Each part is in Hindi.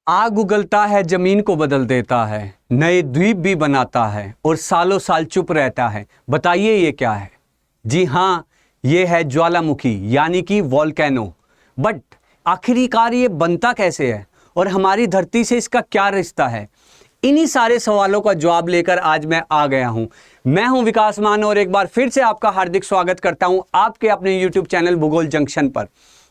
आग उगलता है, जमीन को बदल देता है, नए द्वीप भी बनाता है और सालों साल चुप रहता है। बताइए ये क्या है? जी हाँ, ये है ज्वालामुखी यानी कि वोल्केनो। बट आखिरकार ये बनता कैसे है और हमारी धरती से इसका क्या रिश्ता है? इन्हीं सारे सवालों का जवाब लेकर आज मैं आ गया हूं। मैं हूं विकास मान और एक बार फिर से आपका हार्दिक स्वागत करता हूं आपके अपने YouTube चैनल भूगोल जंक्शन पर।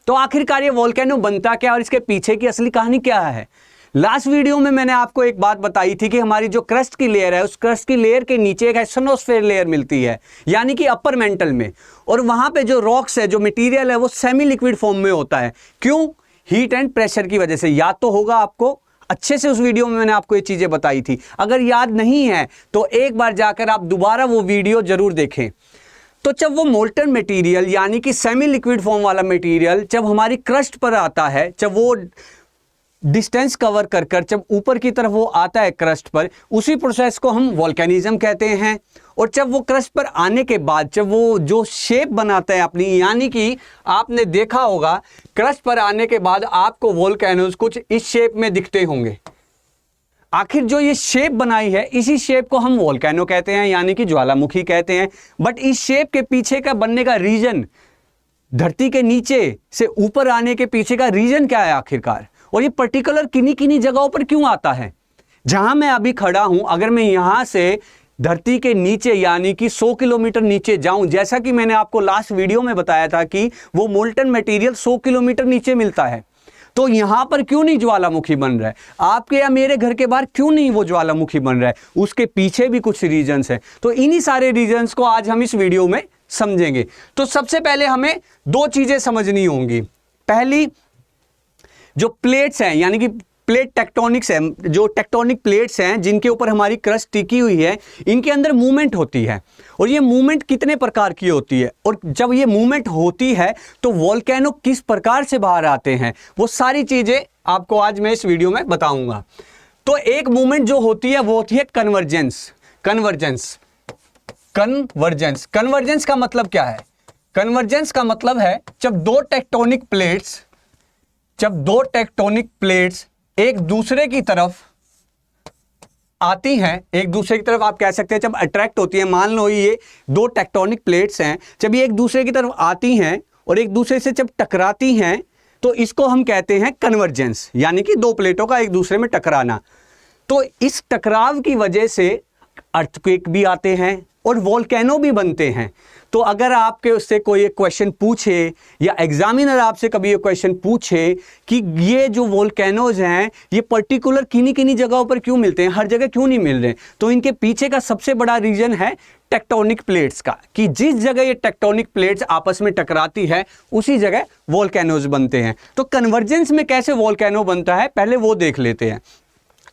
तो आखिरकार ये वोल्केनो बनता क्या और इसके पीछे की असली कहानी क्या है? लास्ट वीडियो में मैंने आपको एक बात बताई थी कि हमारी जो क्रस्ट की लेयर है, उस क्रस्ट की लेयर के नीचे एक एस्ट्रोनोस्फेयर लेयर मिलती है यानी कि अपर मेंटल में, और वहां पे जो रॉक्स है, जो मटेरियल है, वो सेमी लिक्विड फॉर्म में होता है। क्यों? हीट एंड प्रेशर की वजह से। याद तो होगा आपको, अच्छे से उस वीडियो में मैंने आपको ये चीजें बताई थी। अगर याद नहीं है तो एक बार जाकर आप दोबारा वो वीडियो जरूर देखें। तो जब वो मोल्टन मटेरियल यानी कि सेमी लिक्विड फॉर्म वाला मटेरियल जब हमारी क्रस्ट पर आता है, जब वो डिस्टेंस कवर कर कर जब ऊपर की तरफ वो आता है क्रस्ट पर, उसी प्रोसेस को हम वोल्केनिज्म कहते हैं। और जब वो क्रस्ट पर आने के बाद जब वो जो शेप बनाता है अपनी, यानी कि आपने देखा होगा क्रस्ट पर आने के बाद आपको वोल्केनोज कुछ इस शेप में दिखते होंगे। आखिर जो ये शेप बनाई है, इसी शेप को हम वोल्केनो कहते हैं यानी कि ज्वालामुखी कहते हैं। बट इस शेप के पीछे का बनने का रीजन, धरती के नीचे से ऊपर आने के पीछे का रीजन क्या है आखिरकार, और ये पर्टिकुलर किन्हीं किन्हीं जगहों पर क्यों आता है? जहां मैं अभी खड़ा हूं, अगर मैं यहां से धरती के नीचे यानी कि 100 किलोमीटर नीचे जाऊं, जैसा कि मैंने आपको लास्ट वीडियो में बताया था कि वो मोल्टन मटेरियल 100 किलोमीटर नीचे मिलता है, तो यहां पर क्यों नहीं ज्वालामुखी बन रहा है? आपके या मेरे घर के बाहर क्यों नहीं वो ज्वालामुखी बन रहा है? उसके पीछे भी कुछ रीजंस है। तो इन्हीं सारे रीजंस को आज हम इस वीडियो में समझेंगे। तो सबसे पहले हमें दो चीजें समझनी होंगी। पहली, जो प्लेट्स हैं यानी कि प्लेट टेक्टोनिक्स है, जो टेक्टोनिक प्लेट्स हैं जिनके ऊपर हमारी क्रस्ट टिकी हुई है, इनके अंदर मूवमेंट होती है। और ये मूवमेंट कितने प्रकार की होती है, और जब ये मूवमेंट होती है तो वोल्केनो किस प्रकार से बाहर आते हैं, वो सारी चीजें आपको आज मैं इस वीडियो में बताऊंगा। तो एक मूवमेंट जो होती है वो होती है कन्वर्जेंस। कन्वर्जेंस कन्वर्जेंस कन्वर्जेंस का मतलब क्या है? कन्वर्जेंस का मतलब है जब दो टेक्टोनिक प्लेट्स एक दूसरे की तरफ आती हैं, एक दूसरे की तरफ आप कह सकते हैं जब अट्रैक्ट होती है। मान लो ये दो टेक्टोनिक प्लेट्स हैं, जब ये एक दूसरे की तरफ आती हैं और एक दूसरे से जब टकराती हैं, तो इसको हम कहते हैं कन्वर्जेंस, यानी कि दो प्लेटों का एक दूसरे में टकराना। तो इस टकराव की वजह से अर्थक्वेक भी आते हैं और वोल्केनो भी बनते हैं। तो अगर आपके उससे कोई एक क्वेश्चन पूछे या एग्जामिनर आपसे कभी ये क्वेश्चन पूछे कि ये जो वोल्केनोज हैं ये पर्टिकुलर किन्हीं किन्हीं जगहों पर क्यों मिलते हैं, हर जगह क्यों नहीं मिल रहे, तो इनके पीछे का सबसे बड़ा रीजन है टेक्टोनिक प्लेट्स का, कि जिस जगह ये टेक्टोनिक प्लेट्स आपस में टकराती है उसी जगह वोल्केनोज बनते हैं। तो कन्वर्जेंस में कैसे वोल्केनो बनता है पहले वो देख लेते हैं।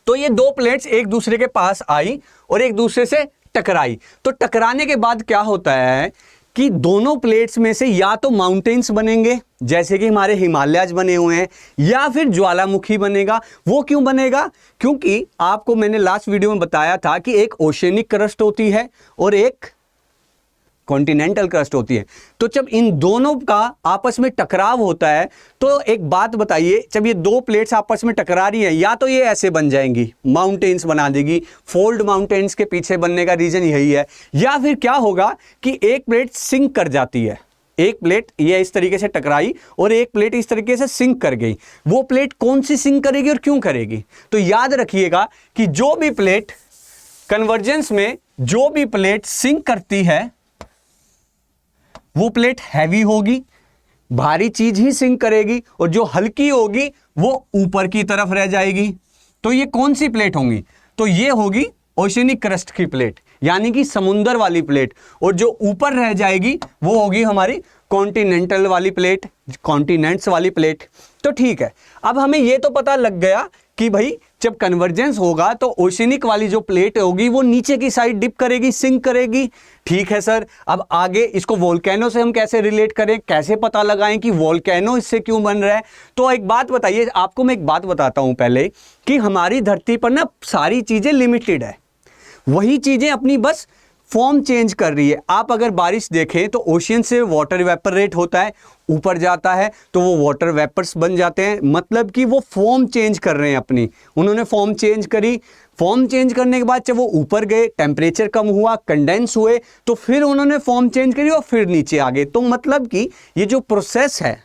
तो ये दो प्लेट्स एक दूसरे के पास आई और एक दूसरे से टकराई, तो टकराने के बाद क्या होता है कि दोनों प्लेट्स में से या तो माउंटेन्स बनेंगे जैसे कि हमारे हिमालयाज बने हुए हैं, या फिर ज्वालामुखी बनेगा। वो क्यों बनेगा? क्योंकि आपको मैंने लास्ट वीडियो में बताया था कि एक ओशियनिक क्रस्ट होती है और एक कॉन्टिनेंटल क्रस्ट होती है। तो जब इन दोनों का आपस में टकराव होता है, तो एक बात बताइए, जब ये दो प्लेट्स आपस में टकरा रही हैं, या तो ये ऐसे बन जाएंगी, माउंटेन्स बना देगी। फोल्ड माउंटेन्स के पीछे बनने का रीजन यही है। या फिर क्या होगा कि एक प्लेट सिंक कर जाती है, एक प्लेट ये इस तरीके से टकराई और एक प्लेट इस तरीके से सिंक कर गई। वो प्लेट कौन सी सिंक करेगी और क्यों करेगी? तो याद रखिएगा कि जो भी प्लेट कन्वर्जेंस में जो भी प्लेट सिंक करती है वो प्लेट हैवी होगी, भारी चीज ही सिंक करेगी, और जो हल्की होगी वो ऊपर की तरफ रह जाएगी। तो ये कौन सी प्लेट होंगी? तो ये होगी ओशियनिक क्रस्ट की प्लेट यानी कि समुंदर वाली प्लेट, और जो ऊपर रह जाएगी वो होगी हमारी कॉन्टिनेंटल वाली प्लेट, कॉन्टिनेंट्स वाली प्लेट। तो ठीक है, अब हमें ये तो पता लग गया कि भाई जब कन्वर्जेंस होगा तो ओशियनिक वाली जो प्लेट होगी वो नीचे की साइड डिप करेगी, सिंक करेगी। ठीक है सर, अब आगे इसको वोल्केनो से हम कैसे रिलेट करें, कैसे पता लगाएं कि वोल्केनो इससे क्यों बन रहा है? तो एक बात बताइए, आपको मैं एक बात बताता हूं पहले कि हमारी धरती पर ना सारी चीजें लिमिटेड है, वही चीजें अपनी बस फॉर्म चेंज कर रही है। आप अगर बारिश देखें तो ओशियन से वाटर इवेपोरेट होता है, ऊपर जाता है तो वो वाटर वेपर्स बन जाते हैं, मतलब कि वो फॉर्म चेंज कर रहे हैं अपनी, उन्होंने फॉर्म चेंज करी। फॉर्म चेंज करने के बाद जब वो ऊपर गए, टेम्परेचर कम हुआ, कंडेंस हुए, तो फिर उन्होंने फॉर्म चेंज करी और फिर नीचे आ गए। तो मतलब कि ये जो प्रोसेस है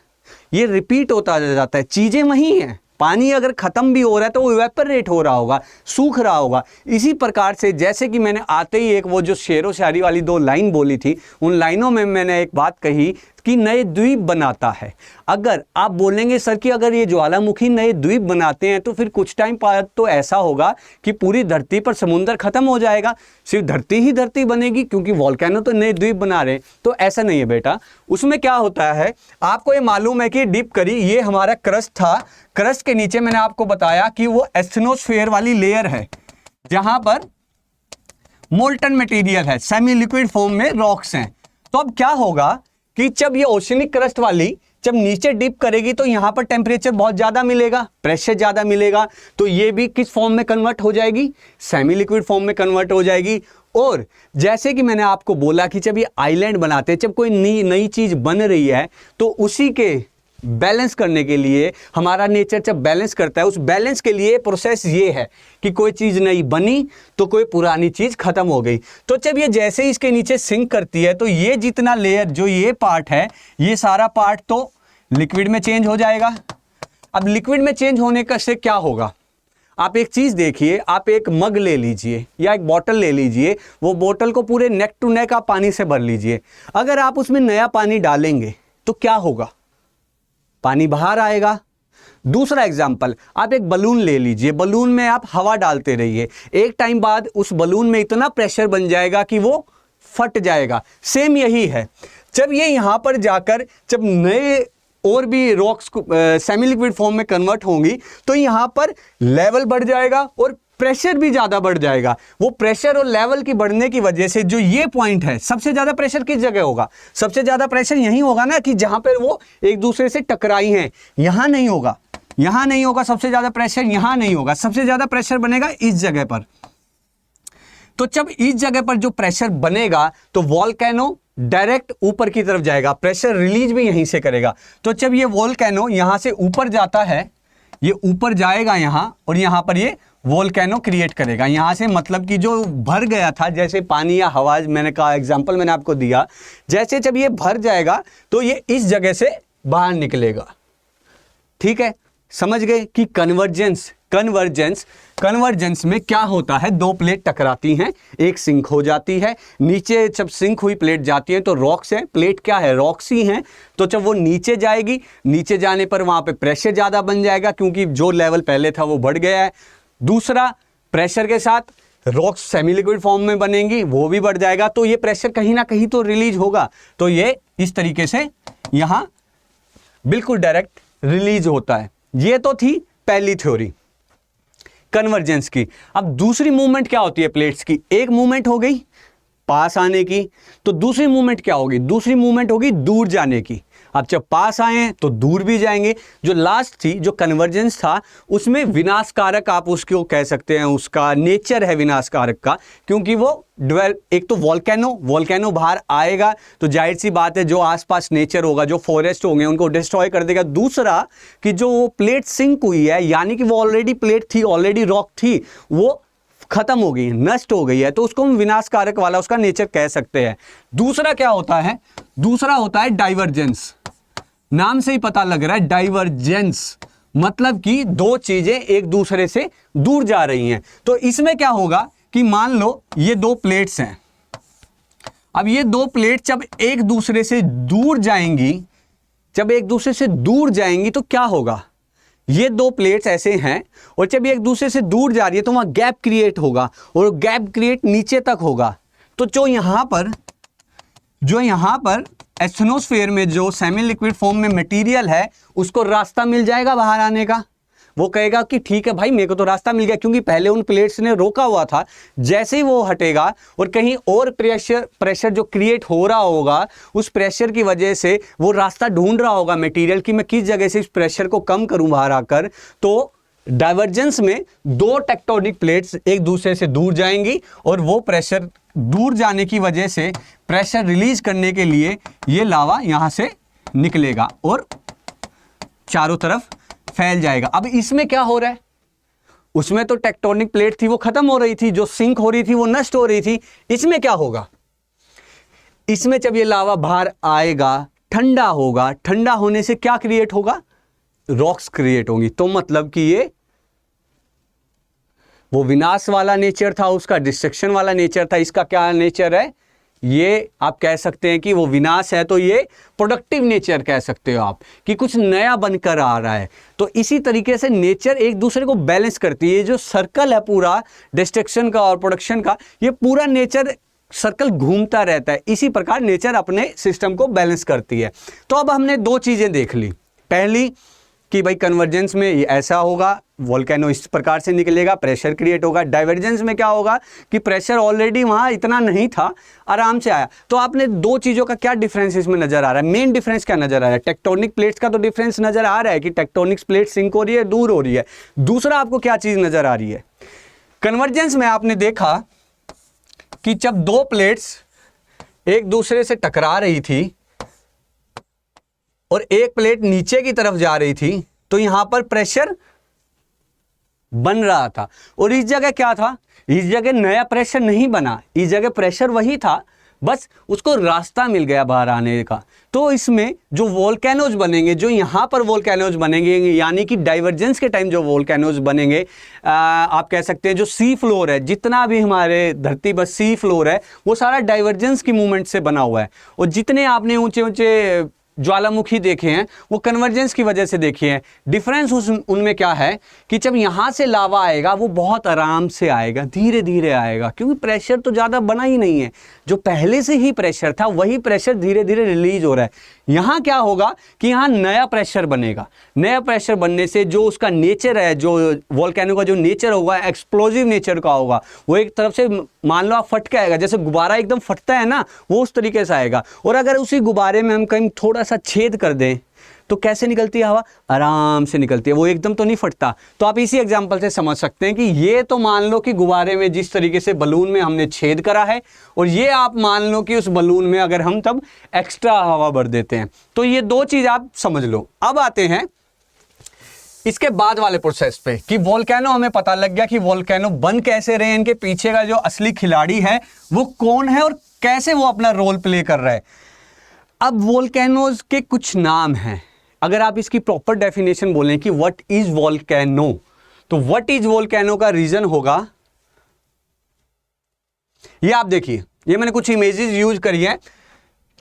ये रिपीट होता जाता है, चीज़ें वही हैं। पानी अगर ख़त्म भी हो रहा है तो वो इवेपोरेट हो रहा होगा, सूख रहा होगा। इसी प्रकार से जैसे कि मैंने आते ही एक वो जो शेरो शायरी वाली 2 लाइन बोली थी, उन लाइनों में मैंने एक बात कही कि नए द्वीप बनाता है। अगर आप बोलेंगे सर कि अगर ये ज्वालामुखी नए द्वीप बनाते हैं तो फिर कुछ टाइम बाद तो ऐसा होगा कि पूरी धरती पर समुद्र खत्म हो जाएगा, सिर्फ धरती ही धरती बनेगी, क्योंकि वॉल्केनो तो नए द्वीप बना रहे हैं। तो ऐसा नहीं है बेटा। उसमें क्या होता है, आपको ये मालूम है कि डीप करी, ये हमारा क्रस्ट था, क्रस्ट के नीचे मैंने आपको बताया कि वो एस्थेनोस्फेयर वाली लेयर है जहां पर मोल्टन मटेरियल है, सेमी लिक्विड फॉर्म में रॉक्स हैं। तो अब क्या होगा कि जब ये ओशनिक क्रस्ट वाली जब नीचे डिप करेगी तो यहां पर टेम्परेचर बहुत ज्यादा मिलेगा, प्रेशर ज्यादा मिलेगा, तो ये भी किस फॉर्म में कन्वर्ट हो जाएगी, सेमी लिक्विड फॉर्म में कन्वर्ट हो जाएगी। और जैसे कि मैंने आपको बोला कि जब ये आइलैंड बनाते हैं, जब कोई नई चीज बन रही है तो उसी के बैलेंस करने के लिए हमारा नेचर जब बैलेंस करता है, उस बैलेंस के लिए प्रोसेस ये है कि कोई चीज़ नई बनी तो कोई पुरानी चीज़ खत्म हो गई। तो जब ये जैसे ही इसके नीचे सिंक करती है तो ये जितना लेयर, जो ये पार्ट है, ये सारा पार्ट तो लिक्विड में चेंज हो जाएगा। अब लिक्विड में चेंज होने का से क्या होगा, आप एक चीज़ देखिए, आप एक मग ले लीजिए या एक बोतल ले लीजिए, वो बोतल को पूरे नेक टू नेक आप पानी से भर लीजिए। अगर आप उसमें नया पानी डालेंगे तो क्या होगा, पानी बाहर आएगा। दूसरा एग्जाम्पल, आप एक बलून ले लीजिए, बलून में आप हवा डालते रहिए, एक टाइम बाद उस बलून में इतना प्रेशर बन जाएगा कि वो फट जाएगा। सेम यही है, जब ये यहां पर जाकर जब नए और भी रॉक्स सेमी लिक्विड फॉर्म में कन्वर्ट होंगी तो यहां पर लेवल बढ़ जाएगा और प्रेशर भी ज़्यादा बढ़ जाएगा। वो प्रेशर और लेवल की बढ़ने की वजह से जो ये पॉइंट है, सबसे ज़्यादा प्रेशर किस जगह होगा, सबसे ज़्यादा प्रेशर यहीं होगा ना, कि जहां पर वो एक दूसरे से टकराई हैं। यहां नहीं होगा, यहां नहीं होगा, सबसे ज़्यादा प्रेशर यहां नहीं होगा, सबसे ज़्यादा प्रेशर बनेगा इस जगह पर। तो जब इस जगह पर जो प्रेशर बनेगा तो वॉल्केनो डायरेक्ट ऊपर की तरफ जाएगा, प्रेशर रिलीज भी यहीं से करेगा। तो जब ये वॉल्केनो यहां से ऊपर जाता है, ये ऊपर जाएगा यहां, और यहां पर ये वॉल्केनो क्रिएट करेगा यहां से, मतलब कि जो भर गया था, जैसे पानी या हवा, मैंने कहा एग्जांपल मैंने आपको दिया, जैसे जब ये भर जाएगा तो ये इस जगह से बाहर निकलेगा। ठीक है, समझ गए कि कन्वर्जेंस में क्या होता है, 2 प्लेट टकराती हैं, एक सिंक हो जाती है, नीचे जब सिंक हुई प्लेट जाती है तो रॉक्स है, प्लेट क्या है, रॉक्स ही हैं। तो जब वो नीचे जाएगी, नीचे जाने पर वहां पे प्रेशर ज़्यादा बन जाएगा, क्योंकि जो लेवल पहले था वो बढ़ गया है। दूसरा, प्रेशर के साथ रॉक्स सेमी लिक्विड फॉर्म में बनेंगी, वो भी बढ़ जाएगा, तो ये प्रेशर कहीं ना कहीं तो रिलीज होगा। तो ये इस तरीके से यहां बिल्कुल डायरेक्ट रिलीज होता है। ये तो थी पहली थ्योरी कन्वर्जेंस की। अब दूसरी मूवमेंट क्या होती है प्लेट्स की, एक मूवमेंट हो गई पास आने की, तो दूसरी मूवमेंट क्या होगी, दूसरी मूवमेंट होगी दूर जाने की। अब जब पास आए तो दूर भी जाएंगे। जो लास्ट थी, जो कन्वर्जेंस था, उसमें विनाशकारक आप उसको कह सकते हैं, उसका नेचर है विनाशकारक का, क्योंकि वो एक तो वॉल्केनो बाहर आएगा तो जाहिर सी बात है जो आसपास नेचर होगा, जो फॉरेस्ट होंगे, उनको डिस्ट्रॉय कर देगा। दूसरा कि जो प्लेट सिंक हुई है, यानी कि वो ऑलरेडी प्लेट थी, ऑलरेडी रॉक थी, वो खत्म हो गई, नष्ट हो गई है, तो उसको हम विनाशकारक वाला उसका नेचर कह सकते हैं। दूसरा क्या होता है, दूसरा होता है डाइवर्जेंस। नाम से ही पता लग रहा है डाइवर्जेंस, मतलब कि 2 चीजें एक दूसरे से दूर जा रही हैं। तो इसमें क्या होगा कि मान लो ये 2 प्लेट्स हैं, अब ये 2 प्लेट जब एक दूसरे से दूर जाएंगी, जब एक दूसरे से दूर जाएंगी तो क्या होगा, ये 2 प्लेट्स ऐसे हैं और जब ये एक दूसरे से दूर जा रही है तो वहां गैप क्रिएट होगा, और गैप क्रिएट नीचे तक होगा। तो जो यहां पर एस्थेनोस्फेयर में जो सेमी लिक्विड फॉर्म में मटेरियल है, उसको रास्ता मिल जाएगा बाहर आने का। वो कहेगा कि ठीक है भाई, मेरे को तो रास्ता मिल गया, क्योंकि पहले उन प्लेट्स ने रोका हुआ था। जैसे ही वो हटेगा और कहीं और प्रेशर जो क्रिएट हो रहा होगा, उस प्रेशर की वजह से वो रास्ता ढूंढ रहा होगा मटेरियल की, मैं किस जगह से इस प्रेशर को कम करूं बाहर आकर। तो डाइवर्जेंस में 2 टेक्टोनिक प्लेट्स एक दूसरे से दूर जाएंगी, और वो प्रेशर दूर जाने की वजह से प्रेशर रिलीज करने के लिए ये लावा यहाँ से निकलेगा और चारों तरफ फैल जाएगा। अब इसमें क्या हो रहा है, उसमें तो टेक्टोनिक प्लेट थी वो खत्म हो रही थी, जो सिंक हो रही थी वो नष्ट हो रही थी। इसमें क्या होगा, इसमें जब ये लावा बाहर आएगा ठंडा होगा, ठंडा होने से क्या क्रिएट होगा, रॉक्स क्रिएट होंगी। तो मतलब कि ये वो विनाश वाला नेचर था, उसका डिस्ट्रक्शन वाला नेचर था, इसका क्या नेचर है, ये आप कह सकते हैं कि वो विनाश है, तो ये प्रोडक्टिव नेचर कह सकते हो आप, कि कुछ नया बनकर आ रहा है। तो इसी तरीके से नेचर एक दूसरे को बैलेंस करती है। ये जो सर्कल है पूरा डिस्ट्रक्शन का और प्रोडक्शन का, ये पूरा नेचर सर्कल घूमता रहता है। इसी प्रकार नेचर अपने सिस्टम को बैलेंस करती है। तो अब हमने दो चीजें देख ली, पहली कि भाई कन्वर्जेंस में ये ऐसा होगा, वोल्केनो इस प्रकार से निकलेगा, प्रेशर क्रिएट होगा। डाइवर्जेंस में क्या होगा कि प्रेशर ऑलरेडी वहाँ इतना नहीं था, आराम से आया। तो आपने दो चीज़ों का क्या डिफरेंस इसमें नजर आ रहा है, मेन डिफरेंस क्या नजर आ रहा है, टेक्टोनिक प्लेट्स का तो डिफरेंस नजर आ रहा है कि टेक्टोनिक प्लेट सिंक हो रही है, दूर हो रही है। दूसरा आपको क्या चीज़ नजर आ रही है, कन्वर्जेंस में आपने देखा कि जब दो प्लेट्स एक दूसरे से टकरा रही थी और एक प्लेट नीचे की तरफ जा रही थी, तो यहां पर प्रेशर बन रहा था। और इस जगह क्या था, इस जगह नया प्रेशर नहीं बना, इस जगह प्रेशर वही था, बस उसको रास्ता मिल गया बाहर आने का। तो इसमें जो वोल्केनोज बनेंगे, जो यहां पर वोल्केनोज बनेंगे, यानी कि डाइवर्जेंस के टाइम जो वोल्केनोज बनेंगे, आप कह सकते हैं जो सी फ्लोर है, जितना भी हमारे धरती पर सी फ्लोर है, वो सारा डाइवर्जेंस की मूवमेंट से बना हुआ है। और जितने आपने ऊंचे ऊंचे ज्वालामुखी देखे हैं वो कन्वर्जेंस की वजह से देखे हैं। डिफरेंस उनमें क्या है कि जब यहाँ से लावा आएगा वो बहुत आराम से आएगा, धीरे धीरे आएगा, क्योंकि प्रेशर तो ज़्यादा बना ही नहीं है। जो पहले से ही प्रेशर था वही प्रेशर धीरे धीरे रिलीज हो रहा है। यहाँ क्या होगा कि यहाँ नया प्रेशर बनेगा। नया प्रेशर बनने से जो उसका नेचर है, जो वोल्केनो का जो नेचर होगा, एक्सप्लोजिव नेचर का होगा, वो एक तरफ से मान लो आप फट के आएगा, जैसे गुब्बारा एकदम फटता है ना, वो उस तरीके से आएगा। और अगर उसी गुब्बारे में हम कहीं थोड़ा सा छेद कर दें तो कैसे निकलती है हवा, आराम से निकलती है, वो एकदम तो नहीं फटता। तो आप इसी एग्जांपल से समझ सकते हैं कि ये तो मान लो कि गुब्बारे में जिस तरीके से बलून में हमने छेद करा है, और ये आप मान लो कि उस बलून में अगर हम तब एक्स्ट्रा हवा भर देते हैं। तो ये दो चीज आप समझ लो। अब आते हैं इसके बाद वाले प्रोसेस पे कि वोल्केनो, हमें पता लग गया कि वोल्केनो बन कैसे रहे हैं, इनके पीछे का जो असली खिलाड़ी है वो कौन है और कैसे वो अपना रोल प्ले कर रहा है। अब वोल्केनोज के कुछ नाम हैं। अगर आप इसकी प्रॉपर डेफिनेशन बोलें कि व्हाट इज वोल्केनो, तो व्हाट इज वोल्केनो का रीजन होगा, ये आप देखिए, ये मैंने कुछ इमेजेस यूज करी हैं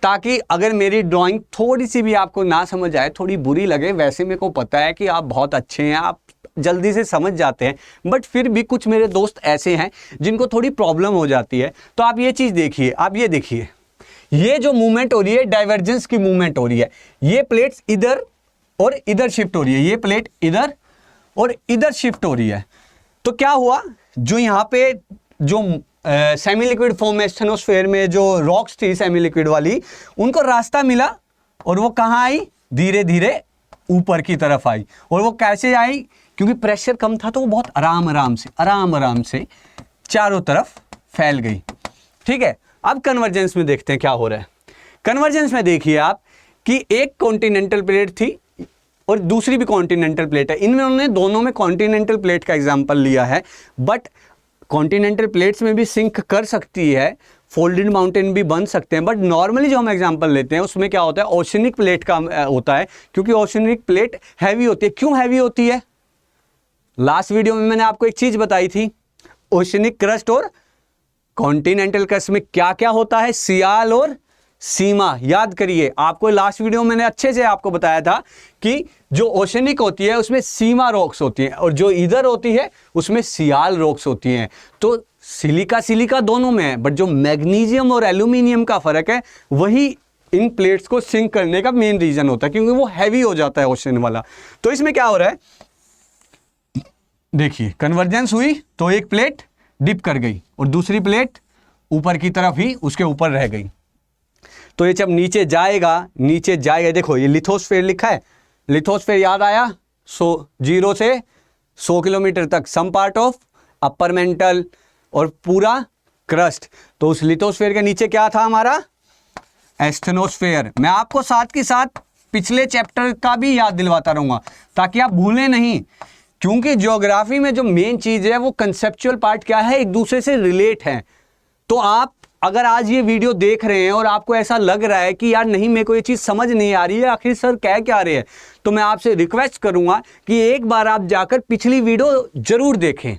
ताकि अगर मेरी ड्राइंग थोड़ी सी भी आपको ना समझ आए, थोड़ी बुरी लगे, वैसे मेरे को पता है कि आप बहुत अच्छे हैं, आप जल्दी से समझ जाते हैं, बट फिर भी कुछ मेरे दोस्त ऐसे हैं जिनको थोड़ी प्रॉब्लम हो जाती है। तो आप ये चीज देखिए, आप ये देखिए, ये जो मूवमेंट हो रही है डाइवर्जेंस की मूवमेंट हो रही है। ये प्लेट्स इधर और इधर शिफ्ट हो रही है, ये प्लेट इधर और इधर शिफ्ट हो रही है। तो क्या हुआ, जो यहाँ पे जो सेमी लिक्विड फॉर्म में स्टेनोस्फेयर में जो रॉक्स थी सेमी लिक्विड वाली, उनको रास्ता मिला और वो कहाँ आई, धीरे धीरे ऊपर की तरफ आई। और वो कैसे आई, क्योंकि प्रेशर कम था तो वो बहुत आराम आराम से चारों तरफ फैल गई। ठीक है, अब कन्वर्जेंस में देखते हैं क्या हो रहा है। कन्वर्जेंस में देखिए आप कि एक कॉन्टिनेंटल प्लेट थी और दूसरी भी कॉन्टिनेंटल प्लेट है। इनमें उन्होंने दोनों में कॉन्टिनेंटल प्लेट का एग्जांपल लिया है, बट कॉन्टिनेंटल प्लेट्स में भी सिंक कर सकती है, फोल्डेड माउंटेन भी बन सकते हैं, बट नॉर्मली जो हम एग्जांपल लेते हैं उसमें क्या होता है, ओशनिक प्लेट का होता है, क्योंकि ओशनिक प्लेट हैवी होती है। क्यों हैवी होती है, लास्ट वीडियो में मैंने आपको एक चीज बताई थी, ओशनिक क्रस्ट और कॉन्टिनेंटल क्रस्ट में क्या क्या होता है, सियाल और सीमा। याद करिए, आपको लास्ट वीडियो में मैंने अच्छे से आपको बताया था कि जो ओशनिक होती है उसमें सीमा रॉक्स होती हैं और जो इधर होती है उसमें सियाल रॉक्स होती हैं। तो सिलिका दोनों में है, बट जो मैग्नीशियम और एल्यूमिनियम का फर्क है वही इन प्लेट्स को सिंक करने का मेन रीजन होता है, क्योंकि वो हैवी हो जाता है ओशन वाला। तो इसमें क्या हो रहा है, देखिए कन्वर्जेंस हुई तो एक प्लेट डिप कर गई और दूसरी प्लेट ऊपर की तरफ ही उसके ऊपर रह गई। तो ये जब नीचे जाएगा, देखो ये लिथोस्फेयर लिखा है, लिथोस्फेयर याद आया, 0 से 100 किलोमीटर तक some part of upper mantle और पूरा क्रस्ट। तो उस लिथोस्फेयर के नीचे क्या था हमारा, एस्थेनोस्फेयर। मैं आपको साथ के साथ पिछले चैप्टर का भी याद दिलवाता रहूँगा ताकि आप भूलें नहीं, क्योंकि ज्योग्राफी में जो मेन चीज़ है वो कंसेप्चुअल पार्ट क्या है, एक दूसरे से रिलेट है। तो आप अगर आज ये वीडियो देख रहे हैं और आपको ऐसा लग रहा है कि यार नहीं मेरे को ये चीज़ समझ नहीं आ रही है, आखिर सर कह क्या रहे हैं, तो मैं आपसे रिक्वेस्ट करूंगा कि एक बार आप जाकर पिछली वीडियो जरूर देखें।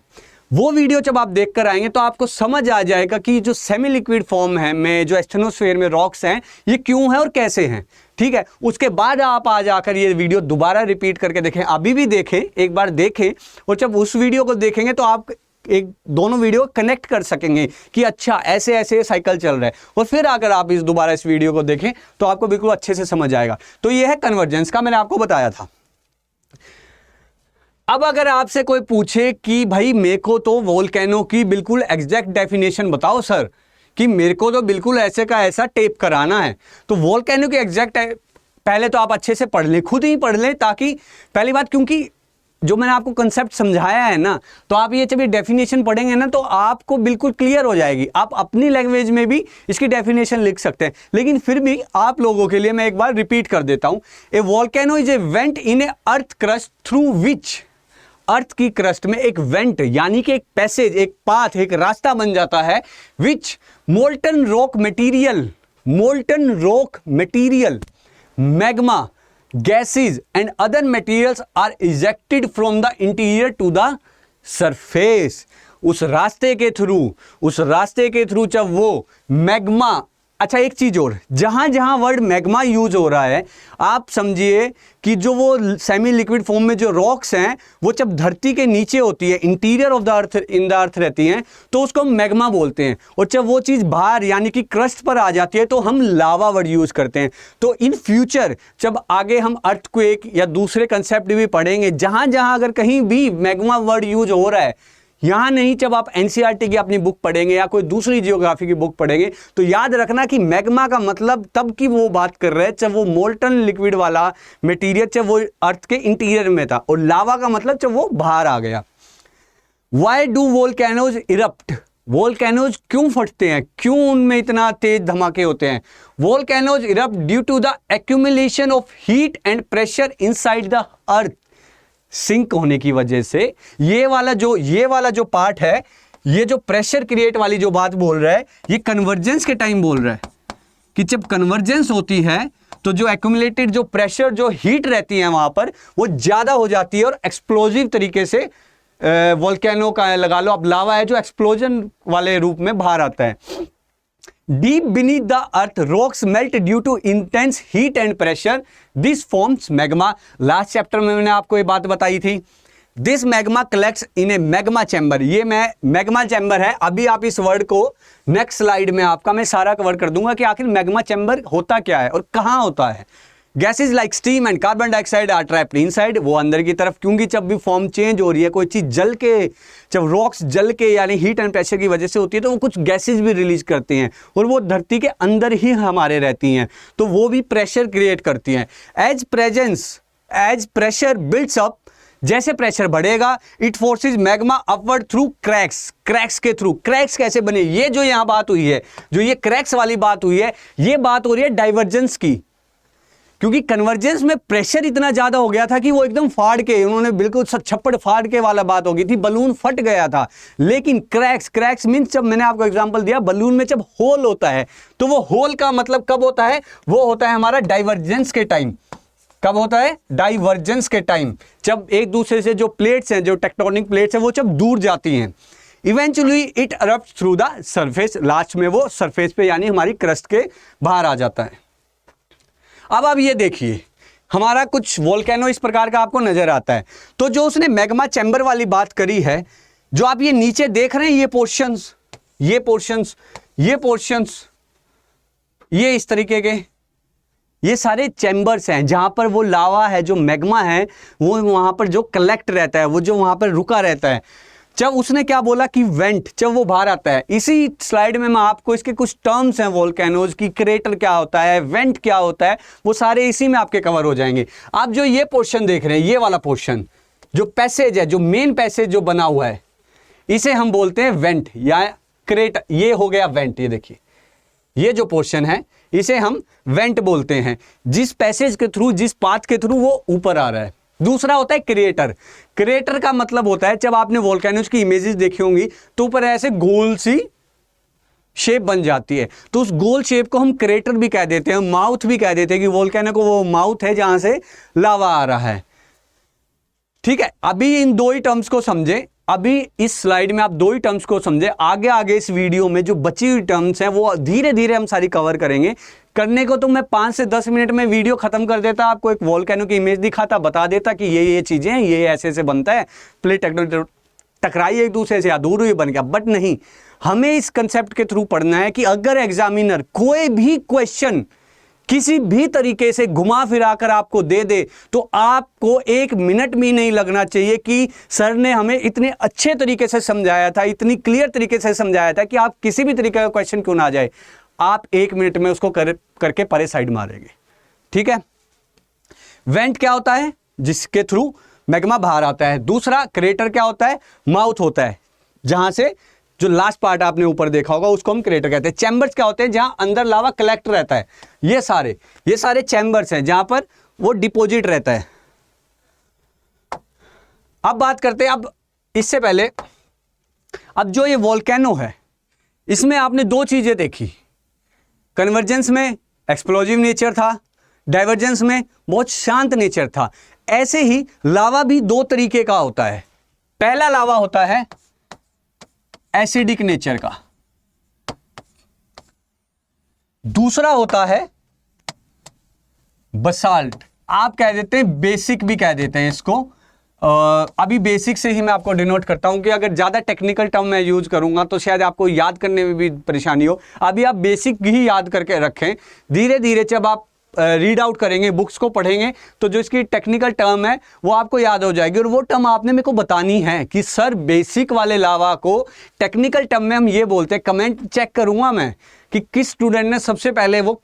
वो वीडियो जब आप देख कर आएंगे तो आपको समझ आ जाएगा कि जो सेमी लिक्विड फॉर्म है में जो एस्टेनोस्फेयर में रॉक्स हैं ये क्यों है और कैसे हैं। ठीक है, उसके बाद आप आ जाकर ये वीडियो दोबारा रिपीट करके देखें, अभी भी देखें, एक बार देखें, और जब उस वीडियो को देखेंगे तो आप एक दोनों वीडियो कनेक्ट कर सकेंगे कि अच्छा ऐसे ऐसे साइकिल चल रहा है, और फिर अगर आप दोबारा इस वीडियो को देखें तो आपको बिल्कुल अच्छे से समझ आएगा। तो ये है कन्वर्जेंस का, मैंने आपको बताया था। अब अगर आपसे कोई पूछे कि भाई मेरे को तो वोल्केनो की बिल्कुल एग्जैक्ट डेफिनेशन बताओ सर, कि मेरे को तो बिल्कुल ऐसे का ऐसा टेप कराना है, तो वोल्केनो की एग्जैक्ट पहले तो आप अच्छे से पढ़ लें, खुद ही पढ़ लें, ताकि पहली बात, क्योंकि जो मैंने आपको कंसेप्ट समझाया है ना, तो आप ये जब ये डेफिनेशन पढ़ेंगे ना तो आपको बिल्कुल क्लियर हो जाएगी। आप अपनी लैंग्वेज में भी इसकी डेफिनेशन लिख सकते हैं, लेकिन फिर भी आप लोगों के लिए मैं एक बार रिपीट कर देता हूं। A volcano is a vent in a earth crust through which, earth की क्रस्ट में एक वेंट यानी कि एक पैसेज, एक पाथ, एक रास्ता बन जाता है, which molten rock material, magma, gases and other materials are ejected from the interior to the surface। उस रास्ते के थ्रू जब वो मैग्मा, अच्छा एक चीज और, जहां जहां वर्ड मैग्मा यूज हो रहा है आप समझिए कि जो वो सेमी लिक्विड फॉर्म में जो रॉक्स हैं वो जब धरती के नीचे होती है, interior of the earth, in the earth रहती हैं, तो उसको हम मैग्मा बोलते हैं, और जब वो चीज़ बाहर यानी कि क्रस्ट पर आ जाती है तो हम लावा वर्ड यूज करते हैं। तो इन फ्यूचर जब आगे हम अर्थक्वेक या दूसरे कंसेप्ट भी पढ़ेंगे, जहां जहां अगर कहीं भी मैग्मा वर्ड यूज हो रहा है, यहाँ नहीं, जब आप एनसीईआरटी की अपनी बुक पढ़ेंगे या कोई दूसरी जियोग्राफी की बुक पढ़ेंगे तो याद रखना कि मैग्मा का मतलब तब की वो बात कर रहे हैं जब वो मोल्टन लिक्विड वाला मटेरियल जब वो अर्थ के इंटीरियर में था, और लावा का मतलब जब वो बाहर आ गया। Why do volcanoes erupt, volcanoes क्यों फटते हैं, क्यों उनमें इतना तेज धमाके होते हैं? Volcanoes erupt due to the accumulation of heat and pressure inside the earth, sink होने की वजह से। ये वाला जो पार्ट है, ये जो प्रेशर क्रिएट वाली जो बात बोल रहा है, ये कन्वर्जेंस के टाइम बोल रहा है कि जब कन्वर्जेंस होती है तो जो एक्यूमुलेटेड जो प्रेशर, जो हीट रहती है वहां पर, वो ज्यादा हो जाती है और एक्सप्लोजिव तरीके से वोल्केनो का लगा लो आप लावा है जो एक्सप्लोजन वाले रूप में बाहर आता है। Deep beneath the earth, rocks melt due to intense heat and pressure. This forms magma. Last chapter में मैंने आपको ये बात बताई थी। This magma collects in a magma chamber. ये मैं magma chamber है। अभी आप इस वर्ड को नेक्स्ट स्लाइड में आपका मैं सारा कवर कर दूंगा कि आखिर मैग्मा चैम्बर होता क्या है और कहाँ होता है। Gases like steam and carbon dioxide are trapped inside, वो अंदर की तरफ, क्योंकि जब भी फॉर्म चेंज हो रही है, कोई चीज़ जल के, जब रॉक्स जल के यानी हीट एंड प्रेशर की वजह से होती है तो वो कुछ गैसेज भी रिलीज करती हैं और वो धरती के अंदर ही हमारे रहती हैं, तो वो भी प्रेशर क्रिएट करती हैं। एज प्रेशर बिल्ड्स अप, जैसे प्रेशर बढ़ेगा, it forces magma upward through cracks के थ्रू। क्रैक्स कैसे बने, ये जो यहाँ बात हुई है, जो ये क्रैक्स वाली बात हुई है, ये बात हो रही है डाइवर्जेंस की, क्योंकि कन्वर्जेंस में प्रेशर इतना ज्यादा हो गया था कि वो एकदम फाड़ के, उन्होंने बिल्कुल छप्पड़ फाड़ के वाला बात हो गई थी, बलून फट गया था। लेकिन क्रैक्स मीन्स, जब मैंने आपको एग्जांपल दिया, बलून में जब होल होता है तो वो होल का मतलब कब होता है, वो होता है हमारा डाइवर्जेंस के टाइम। कब होता है? डाइवर्जेंस के टाइम, जब एक दूसरे से जो प्लेट्स हैं, जो टेक्टोनिक प्लेट्स हैं, वो जब दूर जाती हैं। Eventually it erupts through the surface, last में वो सरफेस पे यानी हमारी क्रस्ट के बाहर आ जाता है। अब आप ये देखिए, हमारा कुछ वोल्केनो इस प्रकार का आपको नजर आता है। तो जो उसने मैग्मा चैम्बर वाली बात करी है, जो आप ये नीचे देख रहे हैं, ये पोर्शंस, ये इस तरीके के, ये सारे चैम्बर्स हैं जहां पर वो लावा है, जो मैग्मा है, वो वहां पर जो कलेक्ट रहता है, वो जो वहां पर रुका रहता है। जब उसने क्या बोला कि वेंट, जब वो बाहर आता है, इसी स्लाइड में मैं आपको इसके कुछ टर्म्स हैं वोल्केनोज की, क्रेटर क्या होता है, वेंट क्या होता है, वो सारे इसी में आपके कवर हो जाएंगे। आप जो ये पोर्शन देख रहे हैं, ये वाला पोर्शन जो पैसेज है, जो मेन पैसेज जो बना हुआ है, इसे हम बोलते हैं वेंट या क्रेटर। ये हो गया वेंट, ये देखिए, ये जो पोर्शन है इसे हम वेंट बोलते हैं, जिस पैसेज के थ्रू, जिस पाथ के थ्रू वो ऊपर आ रहा है। दूसरा होता है क्रिएटर। क्रिएटर का मतलब होता है, जब आपने वोल्केनोज की इमेजेस देखी होंगी तो ऊपर ऐसे गोल सी शेप बन जाती है, तो उस गोल शेप को हम क्रेटर भी कह देते हैं, माउथ भी कह देते हैं कि वोल्केनो को वो माउथ है जहां से लावा आ रहा है। ठीक है, अभी इन दो ही टर्म्स को समझे, अभी इस स्लाइड में आप दो ही टर्म्स को समझे। आगे आगे इस वीडियो में जो बची हुई टर्म्स हैं वो धीरे धीरे हम सारी कवर करेंगे। करने को तो मैं 5 से 10 मिनट में वीडियो खत्म कर देता, आपको एक वोल्केनो की इमेज दिखाता, बता देता कि ये चीजें हैं, ये ऐसे ऐसे बनता है, प्लेट टकराई एक दूसरे से या दूर हुई बन गया। बट नहीं, हमें इस कंसेप्ट के थ्रू पढ़ना है कि अगर एग्जामिनर कोई भी क्वेश्चन किसी भी तरीके से घुमा फिरा कर आपको दे दे तो आपको 1 मिनट भी नहीं लगना चाहिए कि सर ने हमें इतने अच्छे तरीके से समझाया था, इतनी क्लियर तरीके से समझाया था कि आप किसी भी तरीके का क्वेश्चन क्यों ना आ जाए, आप 1 मिनट में उसको करके परे साइड मारेंगे। ठीक है, वेंट क्या होता है? जिसके थ्रू मैग्मा बाहर आता है। दूसरा क्रेटर क्या होता है? माउथ होता है, जहां से जो लास्ट पार्ट आपने ऊपर देखा होगा उसको हम क्रेटर कहते हैं। चैम्बर्स क्या होते हैं? जहां अंदर लावा कलेक्ट रहता है। ये सारे चैम्बर्स हैं जहां पर वो डिपॉजिट रहता है। अब बात करते हैं, अब इससे पहले, अब जो ये वोल्केनो है इसमें आपने 2 चीजें देखी। कन्वर्जेंस में एक्सप्लोजिव नेचर था, डाइवर्जेंस में बहुत शांत नेचर था। ऐसे ही लावा भी 2 तरीके का होता है। पहला लावा होता है एसिडिक नेचर का, दूसरा होता है बसाल्ट। आप कह देते हैं बेसिक भी कह देते हैं इसको। अभी बेसिक से ही मैं आपको डिनोट करता हूं कि अगर ज्यादा टेक्निकल टर्म मैं यूज करूंगा तो शायद आपको याद करने में भी परेशानी हो। अभी आप बेसिक ही याद करके रखें, धीरे धीरे जब आप रीड आउट करेंगे, बुक्स को पढ़ेंगे तो जो इसकी टेक्निकल टर्म है वो आपको याद हो जाएगी। और वो टर्म आपने मेरे को बतानी है कि सर बेसिक वाले लावा को टेक्निकल टर्म में हम ये बोलते हैं। कमेंट चेक करूंगा मैं कि किस स्टूडेंट ने सबसे पहले वो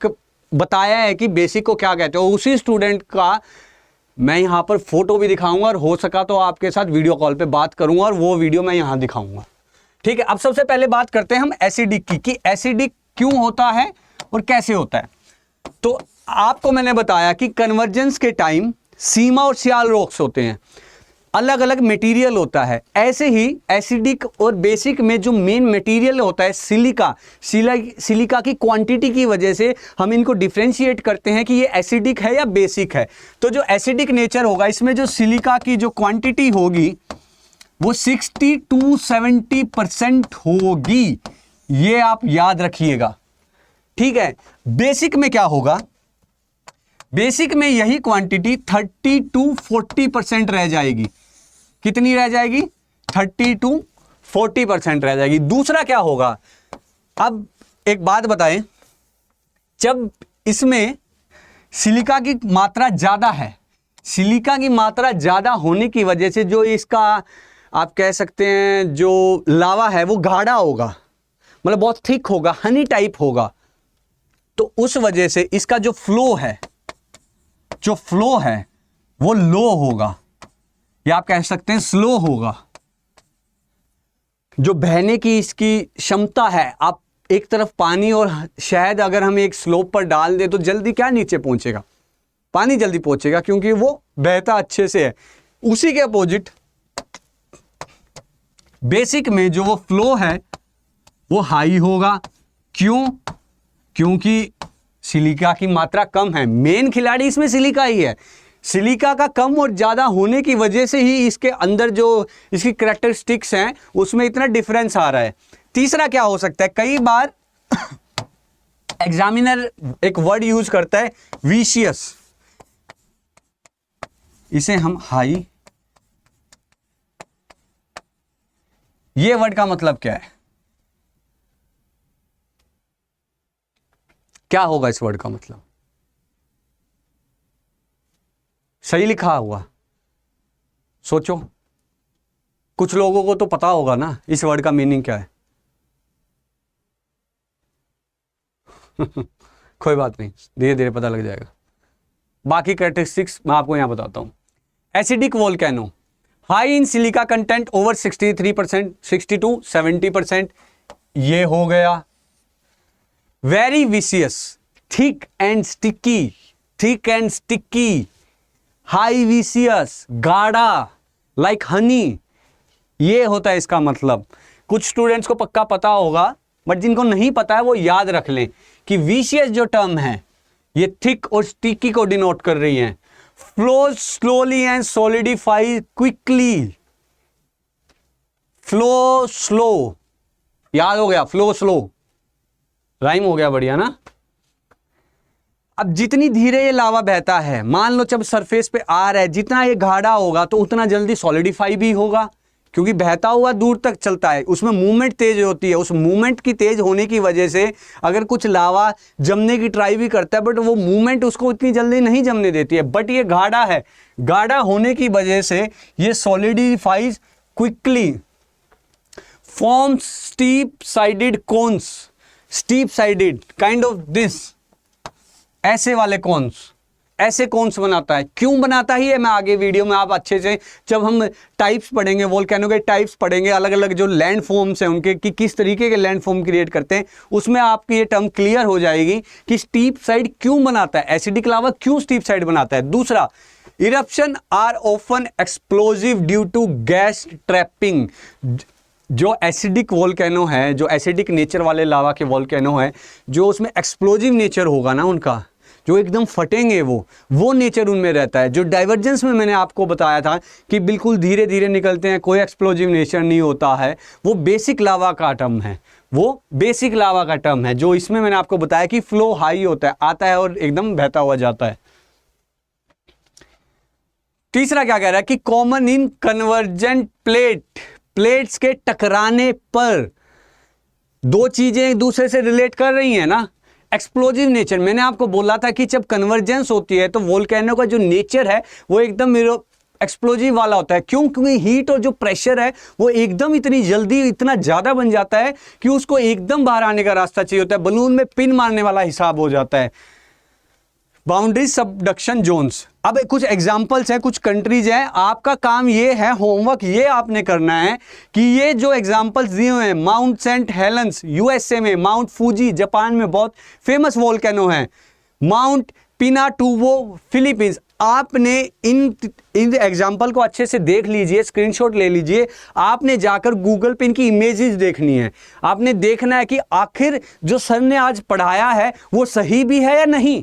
बताया है कि बेसिक को क्या कहते हो। उसी स्टूडेंट का मैं यहाँ पर फोटो भी दिखाऊंगा और हो सका तो आपके साथ वीडियो कॉल पे बात करूंगा और वो वीडियो मैं यहाँ दिखाऊंगा। ठीक है, अब सबसे पहले बात करते हैं हम एसिडिक की, कि एसिडिक क्यों होता है और कैसे होता है। तो आपको मैंने बताया कि कन्वर्जेंस के टाइम सीमा और सियाल रॉक्स होते हैं, अलग अलग मटेरियल होता है। ऐसे ही एसिडिक और बेसिक में जो मेन मटेरियल होता है सिलिका की क्वांटिटी की वजह से हम इनको डिफरेंशिएट करते हैं कि ये एसिडिक है या बेसिक है। तो जो एसिडिक नेचर होगा इसमें जो सिलिका की जो क्वांटिटी होगी वो 60 to 70% होगी, ये आप याद रखिएगा। ठीक है, बेसिक में क्या होगा? बेसिक में यही क्वांटिटी 30 to 40% रह जाएगी। कितनी रह जाएगी? 30 to 40% रह जाएगी। दूसरा क्या होगा? अब एक बात बताएं, जब इसमें सिलिका की मात्रा ज्यादा है, सिलिका की मात्रा ज्यादा होने की वजह से जो इसका आप कह सकते हैं जो लावा है वो गाढ़ा होगा, मतलब बहुत थिक होगा, हनी टाइप होगा। तो उस वजह से इसका जो फ्लो है वो लो होगा, या आप कह सकते हैं स्लो होगा। जो बहने की इसकी क्षमता है, आप एक तरफ पानी और शहद अगर हम एक स्लोप पर डाल दें तो जल्दी क्या नीचे पहुंचेगा? पानी जल्दी पहुंचेगा क्योंकि वो बहता अच्छे से है। उसी के अपोजिट बेसिक में जो वो फ्लो है वो हाई होगा। क्यों? क्योंकि सिलिका की मात्रा कम है। मेन खिलाड़ी इसमें सिलिका ही है। सिलिका का कम और ज़्यादा होने की वजह से ही इसके अंदर जो इसकी कैरेक्टरिस्टिक्स हैं उसमें इतना डिफरेंस आ रहा है। तीसरा क्या हो सकता है? कई बार एग्जामिनर एक वर्ड यूज करता है विशियस, इसे हम हाई, ये वर्ड का मतलब क्या है? क्या होगा इस वर्ड का मतलब? सही लिखा हुआ, सोचो। कुछ लोगों को तो पता होगा ना इस वर्ड का मीनिंग क्या है। कोई बात नहीं, धीरे धीरे पता लग जाएगा। बाकी कैरेक्टरिस्टिक्स मैं आपको यहां बताता हूं। Acidic volcano, high in silica content over 63%, 60 to 70%, ये हो गया। Very vicious, thick and sticky, thick and sticky, high विसियस, गाढ़ा, लाइक हनी, ये होता है इसका मतलब। कुछ स्टूडेंट्स को पक्का पता होगा, बट जिनको नहीं पता है वो याद रख लें कि विसियस जो टर्म है ये थिक और स्टिकी को डिनोट कर रही है। Flows slowly and solidify quickly, flow slow, याद हो गया, फ्लो स्लो, राइम हो गया, बढ़िया ना। अब जितनी धीरे ये लावा बहता है, मान लो जब सरफेस पे आ रहा है, जितना ये गाढ़ा होगा तो उतना जल्दी सॉलिडिफाई भी होगा, क्योंकि बहता हुआ दूर तक चलता है, उसमें मूवमेंट तेज होती है। उस मूवमेंट की तेज होने की वजह से अगर कुछ लावा जमने की ट्राई भी करता है, बट वो मूवमेंट उसको इतनी जल्दी नहीं जमने देती है। बट ये गाढ़ा है, गाढ़ा होने की वजह से ये solidifies quickly, forms steep sided cones, steep sided kind of this, ऐसे वाले कोन्स, ऐसे कोन्स बनाता है। क्यों बनाता है ये मैं आगे वीडियो में आप अच्छे से, जब हम टाइप्स पढ़ेंगे, वोल्केनो के टाइप्स पढ़ेंगे, अलग अलग जो लैंड फॉर्म्स हैं उनके, कि किस तरीके के लैंड फॉर्म क्रिएट करते हैं, उसमें आपकी ये टर्म क्लियर हो जाएगी कि स्टीप साइड क्यों बनाता है, एसिडिक लावा क्यों स्टीप साइड बनाता है। दूसरा, eruption are often explosive due to gas trapping. जो एसिडिक वोल्केनो है, जो एसिडिक नेचर वाले लावा के वोल्केनो है, जो उसमें एक्सप्लोजिव नेचर होगा ना उनका, जो एकदम फटेंगे, वो नेचर उनमें रहता है। जो डाइवर्जेंस में मैंने आपको बताया था कि बिल्कुल धीरे धीरे निकलते हैं, कोई एक्सप्लोजिव नेचर नहीं होता है, वो बेसिक लावा का टर्म है, वो बेसिक लावा का टर्म है। जो इसमें मैंने आपको बताया कि फ्लो हाई होता है, आता है और एकदम बहता हुआ जाता है। तीसरा क्या कह रहा है कि कॉमन इन कन्वर्जेंट प्लेट्स के टकराने पर दो चीजें एक दूसरे से रिलेट कर रही हैं ना। एक्सप्लोजिव नेचर, मैंने आपको बोला था कि जब कन्वर्जेंस होती है तो वोल्केनो का जो नेचर है वो एकदम एक्सप्लोजिव वाला होता है। क्यों? क्योंकि हीट और जो प्रेशर है वो एकदम इतनी जल्दी इतना ज़्यादा बन जाता है कि उसको एकदम बाहर आने का रास्ता चाहिए होता है, बलून में पिन मारने वाला हिसाब हो जाता है। Boundary subduction zones. अब कुछ एग्जाम्पल्स हैं, कुछ कंट्रीज हैं, आपका काम ये है, होमवर्क ये आपने करना है कि ये जो एग्जाम्पल्स दिए हुए हैं, माउंट सेंट हेलेंस यूएसए में, माउंट फूजी जापान में बहुत फेमस वोल्केनो है, माउंट पिनाटुबो फिलीपींस, आपने इन एग्जाम्पल को अच्छे से देख लीजिए, स्क्रीनशॉट ले लीजिए, आपने जाकर गूगल पे इनकी इमेजेस देखनी है, आपने देखना है कि आखिर जो सर ने आज पढ़ाया है वो सही भी है या नहीं,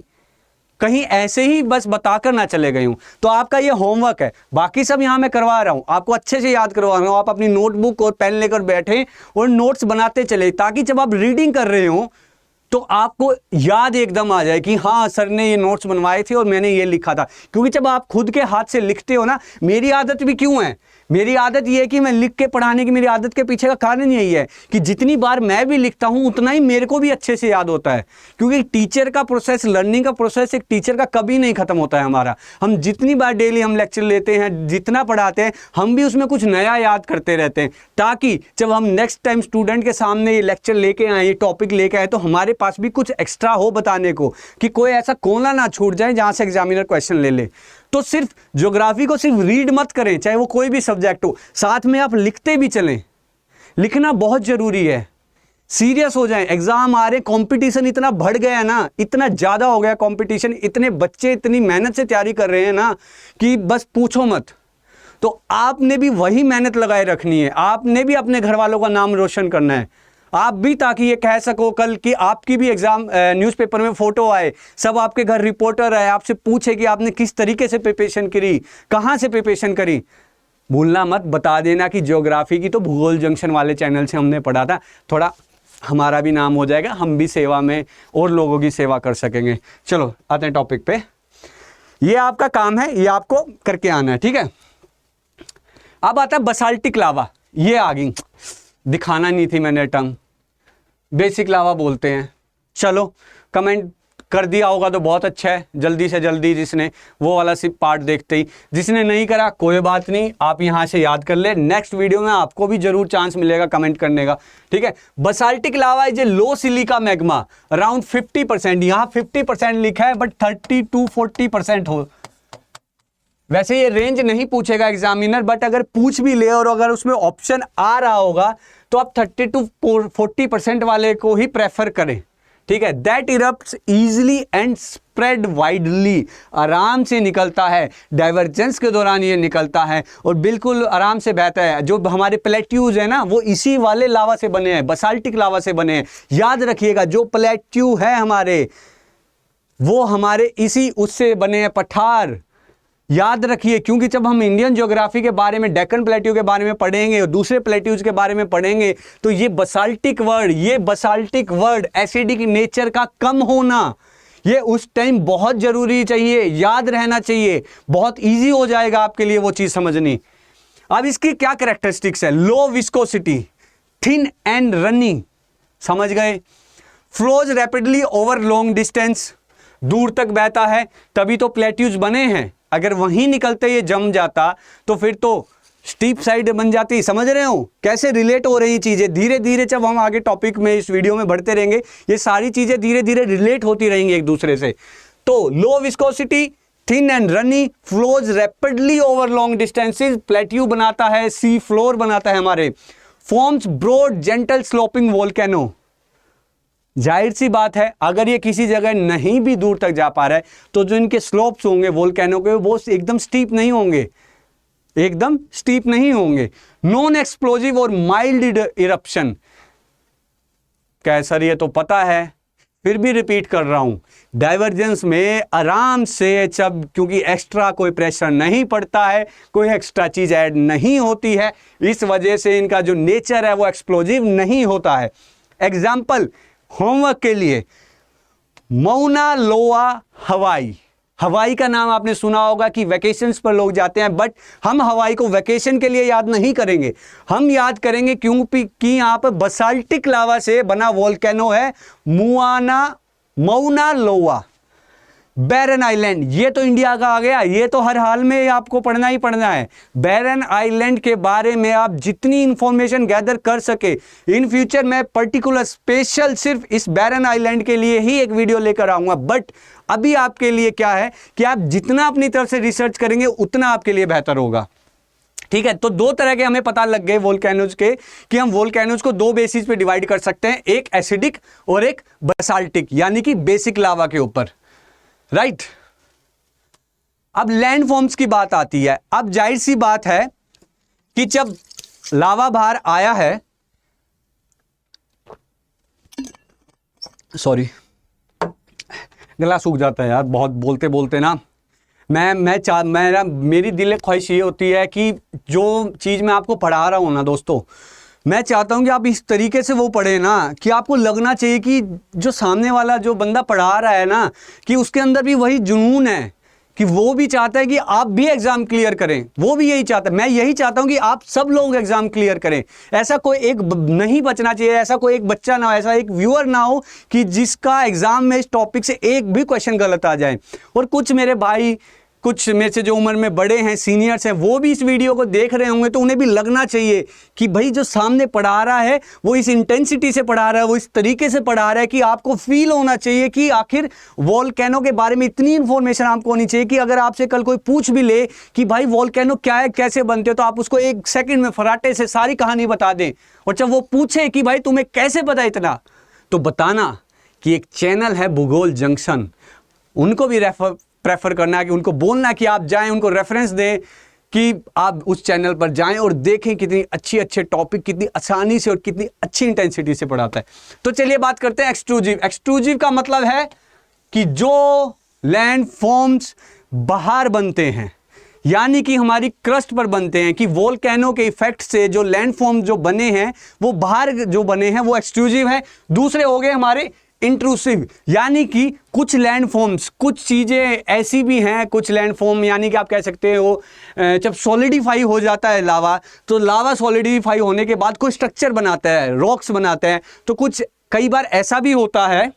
कहीं ऐसे ही बस बताकर ना चले गई हूं। तो आपका ये होमवर्क है, बाकी सब यहां मैं करवा रहा हूं, आपको अच्छे से याद करवा रहा हूं। आप अपनी नोटबुक और पेन लेकर बैठे और नोट्स बनाते चले, ताकि जब आप रीडिंग कर रहे हो तो आपको याद एकदम आ जाए कि हाँ सर ने ये नोट्स बनवाए थे और मैंने ये लिखा था। क्योंकि जब आप खुद के हाथ से लिखते हो ना, मेरी आदत भी क्यों है, मेरी आदत ये है कि मैं लिख के पढ़ाने की, मेरी आदत के पीछे का कारण यही है कि जितनी बार मैं भी लिखता हूं उतना ही मेरे को भी अच्छे से याद होता है। क्योंकि टीचर का प्रोसेस, लर्निंग का प्रोसेस एक टीचर का कभी नहीं खत्म होता है हमारा। हम जितनी बार डेली हम लेक्चर लेते हैं, जितना पढ़ाते हैं, हम भी उसमें कुछ नया याद करते रहते हैं, ताकि जब हम नेक्स्ट टाइम स्टूडेंट के सामने ये लेक्चर लेके आए, ये टॉपिक लेके आए, तो हमारे पास भी कुछ एक्स्ट्रा हो बताने को, कि कोई ऐसा कोना ना छूट जाए जहां से एग्जामिनर क्वेश्चन ले ले। तो सिर्फ ज्योग्राफी को सिर्फ रीड मत करें, चाहे वो कोई भी सब्जेक्ट हो, साथ में आप लिखते भी चलें। लिखना बहुत जरूरी है, सीरियस हो जाएं, एग्जाम आ रहे, कंपटीशन इतना बढ़ गया ना, इतना ज़्यादा हो गया कंपटीशन, इतने बच्चे इतनी मेहनत से तैयारी कर रहे हैं ना कि बस पूछो मत। तो आपने भी वही मेहनत लगाए रखनी है, आपने भी अपने घर वालों का नाम रोशन करना है, आप भी, ताकि ये कह सको कल कि आपकी भी एग्जाम न्यूज़पेपर में फोटो आए, सब आपके घर रिपोर्टर आए, आपसे पूछे कि आपने किस तरीके से प्रिपरेशन करी, कहाँ से प्रिपरेशन करी। भूलना मत, बता देना कि ज्योग्राफी की तो भूगोल जंक्शन वाले चैनल से हमने पढ़ा था, थोड़ा हमारा भी नाम हो जाएगा, हम भी सेवा में और लोगों की सेवा कर सकेंगे। चलो आते हैं टॉपिक पे, ये आपका काम है, ये आपको करके आना है, ठीक है। अब आता है बसाल्टिक लावा, ये आ गई, दिखाना नहीं थी मैंने टर्म, बेसिक लावा बोलते हैं। चलो कमेंट कर दिया होगा तो बहुत अच्छा है, जल्दी से जल्दी जिसने वो वाला सिर्फ पार्ट देखते ही, जिसने नहीं करा कोई बात नहीं, आप यहाँ से याद कर ले, नेक्स्ट वीडियो में आपको भी जरूर चांस मिलेगा कमेंट करने का, ठीक है। Basaltic lava is a low silica magma around 50%, यहाँ 50% लिखा है बट 30 to 40% हो। वैसे ये रेंज नहीं पूछेगा एग्जामिनर, बट अगर पूछ भी ले और अगर उसमें ऑप्शन आ रहा होगा तो आप 30 to 40% वाले को ही प्रेफर करें, ठीक है, that erupts easily and spread widely, आराम से निकलता है, डाइवर्जेंस के दौरान ये निकलता है और बिल्कुल आराम से बहता है। जो हमारे प्लेट्यूज है ना, वो इसी वाले लावा से बने हैं, बसाल्टिक लावा से बने हैं। याद रखिएगा, जो प्लेट्यू है हमारे, वो हमारे इसी उससे बने हैं, पठार। याद रखिए, क्योंकि जब हम इंडियन ज्योग्राफी के बारे में, डेक्कन प्लेट्यू के बारे में पढ़ेंगे और दूसरे प्लेट्यूज के बारे में पढ़ेंगे, तो ये बसाल्टिक वर्ड एसिडिक नेचर का कम होना, ये उस टाइम बहुत जरूरी चाहिए, याद रहना चाहिए, बहुत इजी हो जाएगा आपके लिए वो चीज समझनी। अब इसकी क्या कैरेक्टरिस्टिक्स है? लो विस्कोसिटी, थिन एंड रनी, समझ गए? Flows rapidly over long distance, दूर तक बहता है, तभी तो प्लेट्यूज बने हैं। अगर वहीं निकलते ये जम जाता तो फिर तो स्टीप साइड बन जाती। समझ रहे हो कैसे रिलेट हो रही चीजें? धीरे धीरे जब हम आगे टॉपिक में इस वीडियो में बढ़ते रहेंगे, ये सारी चीजें धीरे धीरे रिलेट होती रहेंगी एक दूसरे से। तो low viscosity, thin and runny, flows rapidly over long distances, plateau बनाता है, सी फ्लोर बनाता है हमारे, forms broad gentle sloping volcano. जाहिर सी बात है, अगर ये किसी जगह नहीं भी दूर तक जा पा रहा है तो जो इनके स्लोप्स होंगे वोल्केनो के, वो एकदम स्टीप नहीं होंगे, एकदम स्टीप नहीं होंगे। नॉन एक्सप्लोजिव और माइल्ड इरप्शन। क्या सर, ये तो पता है, फिर भी रिपीट कर रहा हूं। डाइवर्जेंस में आराम से, जब क्योंकि एक्स्ट्रा कोई प्रेशर नहीं पड़ता है, कोई एक्स्ट्रा चीज ऐड नहीं होती है, इस वजह से इनका जो नेचर है वो एक्सप्लोजिव नहीं होता है। एग्जाम्पल होमवर्क के लिए, मौना लोआ हवाई। हवाई का नाम आपने सुना होगा कि वैकेशंस पर लोग जाते हैं, बट हम हवाई को वैकेशन के लिए याद नहीं करेंगे, हम याद करेंगे क्योंकि यहाँ पर बसाल्टिक लावा से बना वोल्केनो है मौना लोआ। बैरन आइलैंड, ये तो इंडिया का आ गया, ये तो हर हाल में आपको पढ़ना ही पढ़ना है। बैरन आइलैंड के बारे में आप जितनी इंफॉर्मेशन गैदर कर सके, इन फ्यूचर मैं पर्टिकुलर स्पेशल सिर्फ इस बैरन आइलैंड के लिए ही एक वीडियो लेकर आऊंगा। बट अभी आपके लिए क्या है कि आप जितना अपनी तरफ से रिसर्च करेंगे उतना आपके लिए बेहतर होगा। ठीक है, तो दो तरह के हमें पता लग गए वोल्केनोज के, कि हम वोल्केनोज को दो बेसिस पे डिवाइड कर सकते हैं, एक एसिडिक और एक बसाल्टिक, यानी कि बेसिक लावा के ऊपर, राइट। अब लैंड फॉर्म्स की बात आती है। अब जाहिर सी बात है कि जब लावा बाहर आया है, सॉरी गला सूख जाता है यार बहुत बोलते बोलते ना। मेरी दिल ख्वाहिश ये होती है कि जो चीज़ मैं आपको पढ़ा रहा हूँ ना दोस्तों, मैं चाहता हूँ कि आप इस तरीके से वो पढ़े ना कि आपको लगना चाहिए कि जो सामने वाला जो बंदा पढ़ा रहा है ना, कि उसके अंदर भी वही जुनून है कि वो भी चाहता है कि आप भी एग्जाम क्लियर करें, वो भी यही चाहता है। मैं यही चाहता हूं कि आप सब लोग एग्जाम क्लियर करें। ऐसा कोई एक नहीं बचना चाहिए, ऐसा कोई एक बच्चा ना हो, ऐसा एक व्यूअर ना हो कि जिसका एग्जाम में इस टॉपिक से एक भी क्वेश्चन गलत आ जाए। और कुछ मेरे भाई, कुछ मेरे से जो उम्र में बड़े हैं, सीनियर्स हैं, वो भी इस वीडियो को देख रहे होंगे, तो उन्हें भी लगना चाहिए कि भाई जो सामने पढ़ा रहा है वो इस इंटेंसिटी से पढ़ा रहा है, वो इस तरीके से पढ़ा रहा है कि आपको फील होना चाहिए कि आखिर वोल्केनो के बारे में इतनी इंफॉर्मेशन आपको होनी चाहिए कि अगर आपसे कल कोई पूछ भी ले कि भाई वोल्केनो क्या है, कैसे बनते हो, तो आप उसको एक सेकंड में फराटे से सारी कहानी बता दें। और जब वो पूछे कि भाई तुम्हें कैसे पता इतना, तो बताना कि एक चैनल है भूगोल जंक्शन, उनको भी प्रेफर करना है, कि उनको बोलना कि आप जाएं, उनको रेफरेंस दें कि आप उस चैनल पर जाएं और देखें कितनी अच्छे टॉपिक कितनी आसानी से और कितनी अच्छी इंटेंसिटी से पढ़ाता है। तो चलिए बात करते हैं एक्सट्रूजिव। एक्सट्रूजिव का मतलब है कि जो लैंड फॉर्म्स बाहर बनते हैं, यानी कि हमारी क्रस्ट पर बनते हैं, कि वोल्केनो के इफेक्ट से जो लैंड फॉर्म जो बने हैं वो बाहर जो बने हैं वो एक्सट्रूजिव है। दूसरे हो गए हमारे इंट्रूसिव, यानी कि कुछ लैंड फॉर्म्स, कुछ चीज़ें ऐसी भी हैं, कुछ लैंड फॉर्म यानी कि आप कह सकते हो जब सॉलिडिफाई हो जाता है लावा, तो लावा सॉलिडिफाई होने के बाद कोई स्ट्रक्चर बनाता है, रॉक्स बनाते हैं। तो कुछ कई बार ऐसा भी होता है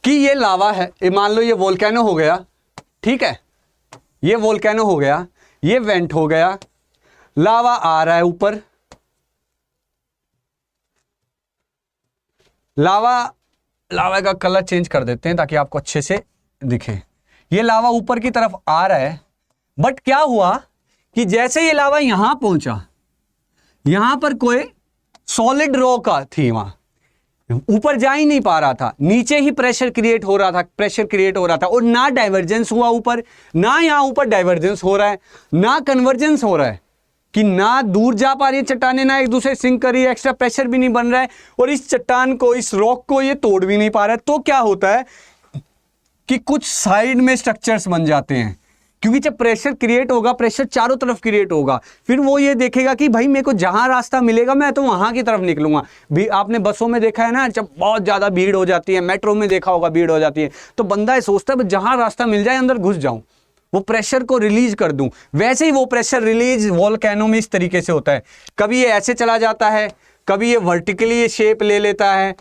कि ये लावा है, मान लो ये वोल्केनो हो गया, ठीक है, ये वोल्केनो हो गया, ये वेंट हो गया, लावा आ रहा है ऊपर, लावा का कलर चेंज कर देते हैं ताकि आपको अच्छे से दिखे। ये लावा ऊपर की तरफ आ रहा है, बट क्या हुआ कि जैसे ये लावा यहां पहुंचा, यहां पर कोई सॉलिड रॉक थी, वहां ऊपर जा ही नहीं पा रहा था, नीचे ही प्रेशर क्रिएट हो रहा था और ना डाइवर्जेंस हुआ ऊपर, ना यहाँ ऊपर डाइवर्जेंस हो रहा है, ना कन्वर्जेंस हो रहा है, कि ना दूर जा पा रही है चट्टानें, ना एक दूसरे सिंक कर रही है, एक्स्ट्रा प्रेशर भी नहीं बन रहा है, और इस चट्टान को, इस रॉक को ये तोड़ भी नहीं पा रहा है। तो क्या होता है कि कुछ साइड में स्ट्रक्चर्स बन जाते हैं, क्योंकि जब प्रेशर क्रिएट होगा, प्रेशर चारों तरफ क्रिएट होगा, फिर वो ये देखेगा कि भाई मेरे को जहां रास्ता मिलेगा मैं तो वहां की तरफ निकलूंगा। भी आपने बसों में देखा है ना, जब बहुत ज्यादा भीड़ हो जाती है, मेट्रो में देखा होगा भीड़ हो जाती है, तो बंदा ये सोचता है जहां रास्ता मिल जाए अंदर घुस जाऊं, वो प्रेशर को रिलीज कर दूं। वैसे ही वो प्रेशर रिलीज वोल्केनो में इस तरीके से होता है, कभी ये ऐसे चला जाता है, कभी ये वर्टिकली ये शेप ले लेता है,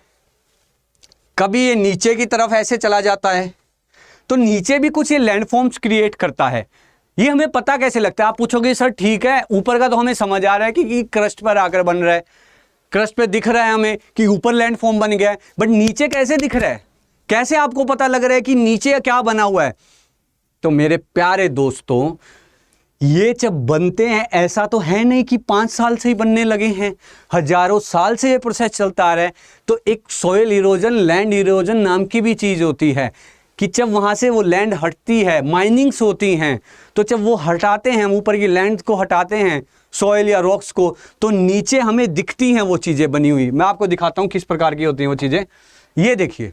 कभी ये नीचे की तरफ ऐसे चला जाता है। तो नीचे भी कुछ ये लैंडफॉर्म्स क्रिएट करता है। ये हमें पता कैसे लगता है? आप पूछोगे सर ठीक है, ऊपर का तो हमें समझ आ रहा है कि क्रस्ट पर आकर बन रहा है, क्रस्ट पे दिख रहा है हमें कि ऊपर लैंडफॉर्म बन गया है, बट नीचे कैसे दिख रहा है? कैसे आपको पता लग रहा है कि नीचे क्या बना हुआ है? तो मेरे प्यारे दोस्तों, ये जब बनते हैं ऐसा तो है नहीं कि 5 साल से ही बनने लगे हैं, हजारों साल से ये प्रोसेस चलता आ रहा है। तो एक सॉइल इरोजन, लैंड इरोजन नाम की भी चीज होती है कि जब वहां से वो लैंड हटती है, माइनिंग्स होती हैं, तो जब वो हटाते हैं, हम ऊपर की लैंड को हटाते हैं, सॉइल या रॉक्स को, तो नीचे हमें दिखती हैं वो चीजें बनी हुई। मैं आपको दिखाता हूं किस प्रकार की होती हैं वो चीजें। ये देखिए,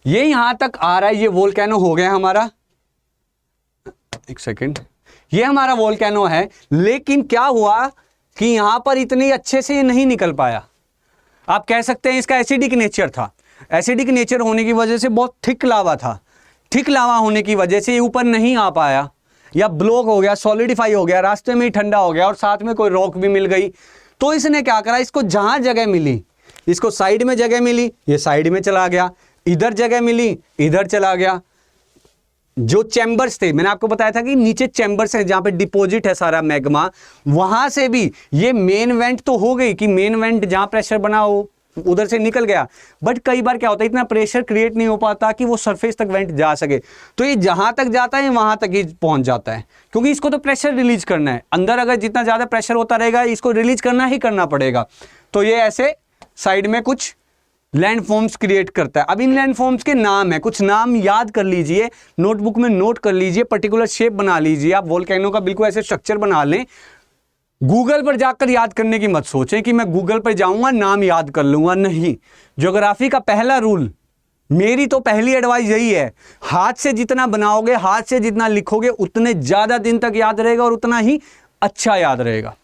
ये यहां तक आ रहा है, ये वोल्केनो हो गया हमारा, एक सेकेंड, ये हमारा वोल्केनो है, लेकिन क्या हुआ कि यहां पर इतनी अच्छे से ये नहीं निकल पाया। आप कह सकते हैं इसका एसिडिक नेचर था। एसिडिक नेचर होने की वजह से बहुत थिक लावा था, थिक लावा होने की वजह से ये ऊपर नहीं आ पाया, या ब्लॉक हो गया, सॉलिडिफाई हो गया, रास्ते में ही ठंडा हो गया, और साथ में कोई रॉक भी मिल गई। तो इसने क्या करा, इसको जहां जगह मिली, इसको साइड में जगह मिली, ये साइड में चला गया, इधर जगह मिली, इधर चला गया। जो चैम्बर्स थे, मैंने आपको बताया था कि नीचे चैम्बर्स हैं जहां पे डिपॉजिट है सारा मैग्मा, वहां से भी ये मेन वेंट तो हो गई कि मेन वेंट जहां प्रेशर बना हो उधर से निकल गया, बट कई बार क्या होता है, इतना प्रेशर क्रिएट नहीं हो पाता कि वो सरफेस तक वेंट जा सके। तो ये जहां तक जाता है वहां तक ही पहुंच जाता है, क्योंकि इसको तो प्रेशर रिलीज करना है अंदर। अगर जितना ज्यादा प्रेशर होता रहेगा, इसको रिलीज करना ही करना पड़ेगा। तो ये ऐसे साइड में कुछ लैंडफॉर्म्स क्रिएट करता है। अब इन लैंडफॉर्म्स के नाम है, कुछ नाम याद कर लीजिए, नोटबुक में नोट कर लीजिए, पर्टिकुलर शेप बना लीजिए। आप वोल्केनो का बिल्कुल ऐसे स्ट्रक्चर बना लें। गूगल पर जाकर याद करने की मत सोचें कि मैं गूगल पर जाऊंगा नाम याद कर लूंगा, नहीं। ज्योग्राफी का पहला रूल, मेरी तो पहली एडवाइस यही है, हाथ से जितना बनाओगे, हाथ से जितना लिखोगे, उतने ज्यादा दिन तक याद रहेगा और उतना ही अच्छा याद रहेगा।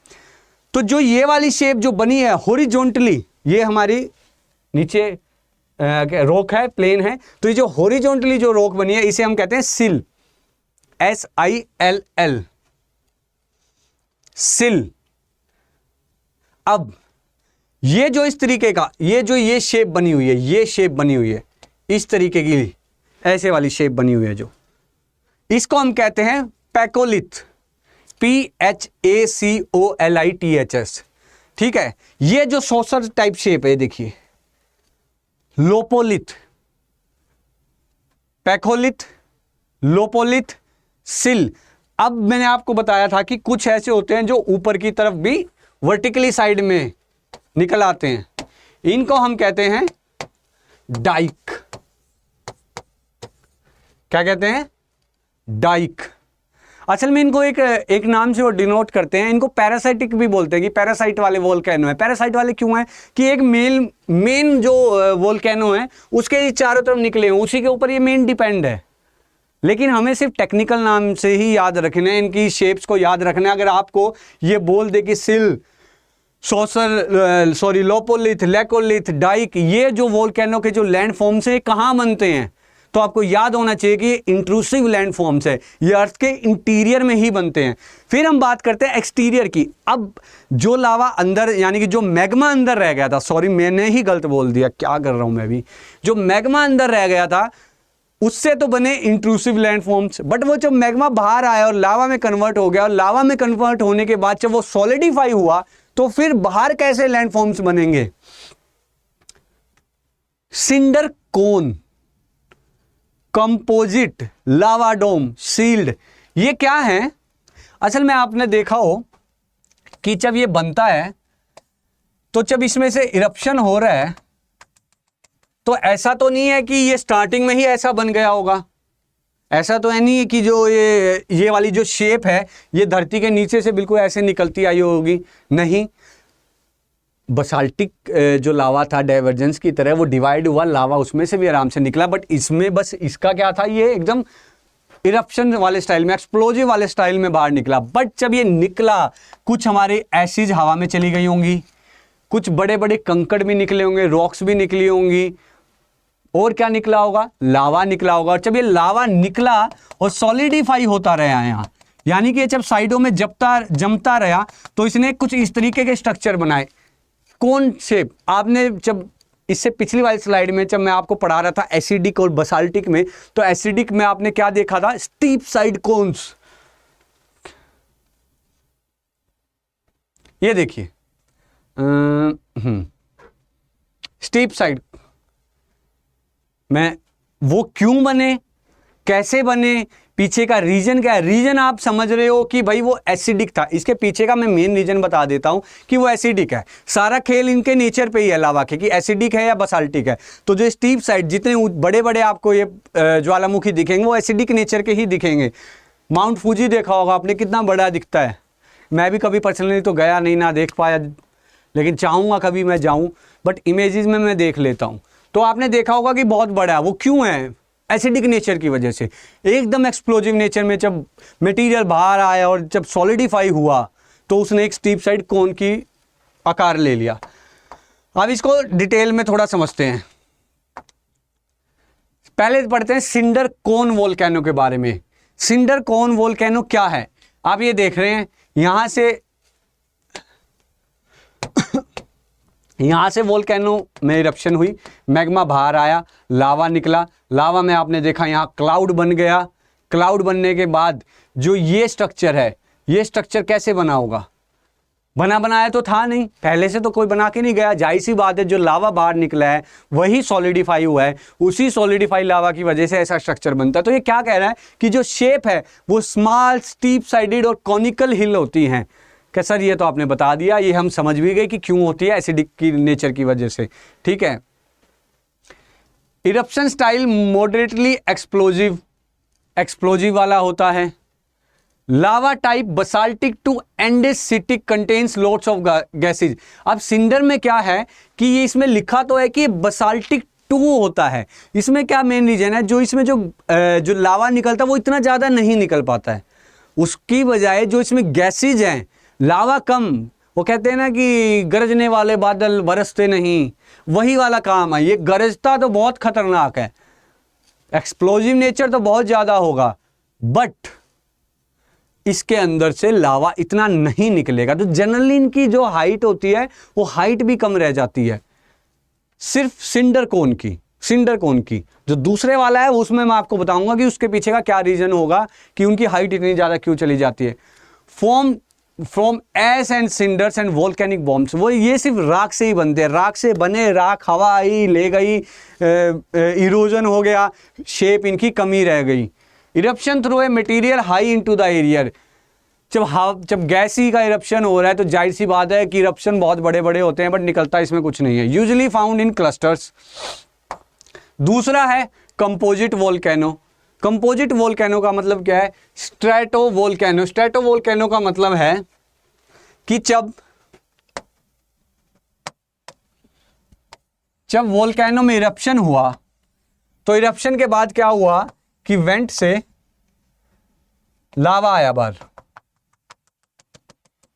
तो जो ये वाली शेप जो बनी है हॉरिजॉन्टली, ये हमारी नीचे रॉक है, प्लेन है, तो ये जो हॉरिजॉन्टली जो रॉक बनी है इसे हम कहते हैं सिल, SILL, सिल। अब ये जो इस तरीके का, ये जो ये शेप बनी हुई है, ये शेप बनी हुई है इस तरीके की, ऐसे वाली शेप बनी हुई है जो, इसको हम कहते हैं पैकोलिथ, PHACOLITHS। ठीक है, ये जो सॉसर टाइप शेप है, देखिए, लोपोलिथ, पैकोलिथ, लोपोलिथ, सिल। अब मैंने आपको बताया था कि कुछ ऐसे होते हैं जो ऊपर की तरफ भी वर्टिकली साइड में निकल आते हैं, इनको हम कहते हैं डाइक। क्या कहते हैं? डाइक। असल में इनको एक नाम से वो डिनोट करते हैं, इनको पैरासाइटिक भी बोलते हैं कि पैरासाइट वाले वोल्केनो है। पैरासाइट वाले क्यों है कि एक मेन जो वोल्केनो है उसके चारों तरफ निकले हैं, उसी के ऊपर ये मेन डिपेंड है। लेकिन हमें सिर्फ टेक्निकल नाम से ही याद रखना है, इनकी शेप्स को याद रखना है। अगर आपको ये बोल दे कि सिल, लोपोलिथ, लेकोलिथ, डाइक, ये जो वोल्केनो के जो लैंड फॉर्म्स हैं कहाँ बनते हैं, तो आपको याद होना चाहिए कि इंट्रूसिव लैंड फॉर्म्स है, ये अर्थ के इंटीरियर में ही बनते हैं। फिर हम बात करते हैं एक्सटीरियर की। अब जो लावा अंदर, यानी कि जो मैग्मा अंदर रह गया था, सॉरी मैंने ही गलत बोल दिया, क्या कर रहा हूं मैं भी, जो मैग्मा अंदर रह गया था उससे तो बने इंट्रूसिव लैंड फॉर्म्स, बट वो जब मैग्मा बाहर आया और लावा में कन्वर्ट हो गया, और लावा में कन्वर्ट होने के बाद जब वो सॉलिडिफाई हुआ, तो फिर बाहर कैसे लैंड फॉर्म्स बनेंगे? सिंडर कोन, कंपोजिट, लावा डोम, सील्ड, ये क्या है? असल में आपने देखा हो कि जब ये बनता है तो जब इसमें से इरप्शन हो रहा है तो ऐसा तो नहीं है कि ये स्टार्टिंग में ही ऐसा बन गया होगा, ऐसा तो है नहीं है कि जो ये वाली जो शेप है ये धरती के नीचे से बिल्कुल ऐसे निकलती आई होगी, नहीं। बसाल्टिक जो लावा था डाइवर्जेंस की तरह वो डिवाइड हुआ, लावा उसमें से भी आराम से निकला, बट इसमें बस इसका क्या था, ये एकदम इरप्शन वाले स्टाइल में, एक्सप्लोजिव वाले स्टाइल में बाहर निकला। बट जब ये निकला, कुछ हमारे एसिड हवा में चली गई होंगी, कुछ बड़े बड़े कंकड़ भी निकले होंगे, रॉक्स भी निकली होंगी, और क्या निकला होगा, लावा निकला होगा। और जब ये लावा निकला और सॉलिडिफाई होता रहा यहाँ, यानी कि जब साइडों में जमता रहा, तो इसने कुछ इस तरीके के स्ट्रक्चर बनाए, कौन शेप। आपने जब इससे पिछली वाली स्लाइड में जब मैं आपको पढ़ा रहा था एसिडिक और बसाल्टिक में, तो एसिडिक में आपने क्या देखा था, स्टीप साइड कोन्स। ये देखिए स्टीप साइड में वो क्यों बने, कैसे बने, पीछे का रीजन क्या है। रीजन आप समझ रहे हो कि भाई वो एसिडिक था, इसके पीछे का मैं मेन रीजन बता देता हूं कि वो एसिडिक है। सारा खेल इनके नेचर पे ही है लावा के, कि एसिडिक है या बसाल्टिक है। तो जो स्टीप साइड, जितने बड़े बड़े आपको ये ज्वालामुखी दिखेंगे वो एसिडिक नेचर के ही दिखेंगे। माउंट फूजी देखा होगा आपने, कितना बड़ा दिखता है। मैं भी कभी पर्सनली तो गया नहीं, ना देख पाया, लेकिन चाहूँगा कभी मैं जाऊँ, बट इमेजेस में मैं देख लेता हूँ। तो आपने देखा होगा कि बहुत बड़ा है। वो क्यों है, एसिडिक नेचर की वजह से। एकदम एक्सप्लोजिव नेचर में जब मटेरियल बाहर आया और जब सॉलिडिफाई हुआ, तो उसने एक स्टीप साइड कोन की आकार ले लिया। अब इसको डिटेल में थोड़ा समझते हैं। पहले पढ़ते हैं सिंडर कोन वोल्केनो के बारे में। सिंडर कोन वोल्केनो क्या है, आप ये देख रहे हैं, यहां से वोल्केनो में इरप्शन हुई, मैग्मा बाहर आया, लावा निकला, लावा में आपने देखा यहां क्लाउड बन गया। क्लाउड बनने के बाद जो ये स्ट्रक्चर है, ये स्ट्रक्चर कैसे बना होगा, बना बनाया तो था नहीं, पहले से तो कोई बना के नहीं गया। जाहिर सी बात है, जो लावा बाहर निकला है वही सॉलिडिफाई हुआ है, उसी सॉलिडिफाई लावा की वजह से ऐसा स्ट्रक्चर बनता है। तो ये क्या कह रहा है कि जो शेप है वो स्मॉल स्टीप साइडेड और कॉनिकल हिल होती हैं। क्या सर, ये तो आपने बता दिया, ये हम समझ भी गए कि क्यों होती है, एसिडिक की नेचर की वजह से, ठीक है। इरप्शन स्टाइल मॉडरेटली एक्सप्लोजिव वाला होता है। Lava type basaltic to andesitic contains lots of gases. अब सिंडर में क्या है कि ये इसमें लिखा तो है कि बसाल्टिक टू होता है। इसमें क्या मेन रीजन है, जो इसमें जो लावा निकलता है वो इतना ज़्यादा नहीं निकल पाता है, उसकी बजाय जो इसमें गैसेज हैं, लावा कम, वो कहते हैं ना कि गरजने वाले बादल बरसते नहीं, वही वाला काम है। ये गरजता तो बहुत खतरनाक है, एक्सप्लोजिव नेचर तो बहुत ज़्यादा होगा, बट इसके अंदर से लावा इतना नहीं निकलेगा। तो जनरली इनकी जो हाइट होती है वो हाइट भी कम रह जाती है, सिर्फ सिंडर कोन की। जो दूसरे वाला है उसमें मैं आपको बताऊंगा कि उसके पीछे का क्या रीजन होगा कि उनकी हाइट इतनी ज़्यादा क्यों चली जाती है। Form from ash and cinders and volcanic bombs, वो ये सिर्फ राख से ही बनते हैं। राख से बने, राख हवा आई ले गई, इरोजन हो गया, शेप इनकी कमी रह गई। Eruption through a material high into the area, जब गैसी का इरप्शन हो रहा है तो जाहिर सी बात है कि इरप्शन बहुत बड़े बड़े होते हैं, बट निकलता इसमें कुछ नहीं है। Usually found in clusters. दूसरा है कंपोजिट वोल्केनो। कंपोजिट वोल्केनो का मतलब क्या है, स्ट्रेटो वोल्केनो। स्ट्रेटो वोल्केनो का मतलब है कि जब वोल्केनो में इरप्शन हुआ, तो इरप्शन के बाद क्या हुआ कि वेंट से लावा आया बाहर,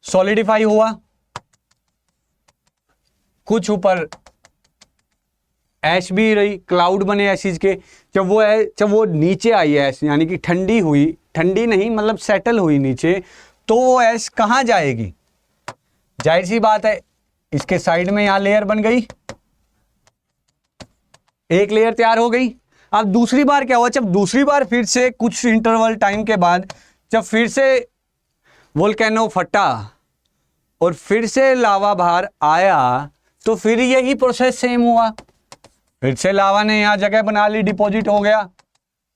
सॉलिडिफाई हुआ, कुछ ऊपर ऐश भी रही, क्लाउड बने एसिड के। जब वो नीचे आई ऐश, यानी कि ठंडी हुई, ठंडी नहीं मतलब सेटल हुई नीचे, तो वो ऐश कहाँ जाएगी, जाहिर सी बात है इसके साइड में यहां लेयर बन गई, एक लेयर तैयार हो गई। अब दूसरी बार क्या हुआ, जब दूसरी बार फिर से कुछ इंटरवल टाइम के बाद जब फिर से वोल्केनो फटा और फिर से लावा बाहर आया, तो फिर यही प्रोसेस सेम हुआ, फिर से लावा ने यहाँ जगह बना ली, डिपॉजिट हो गया,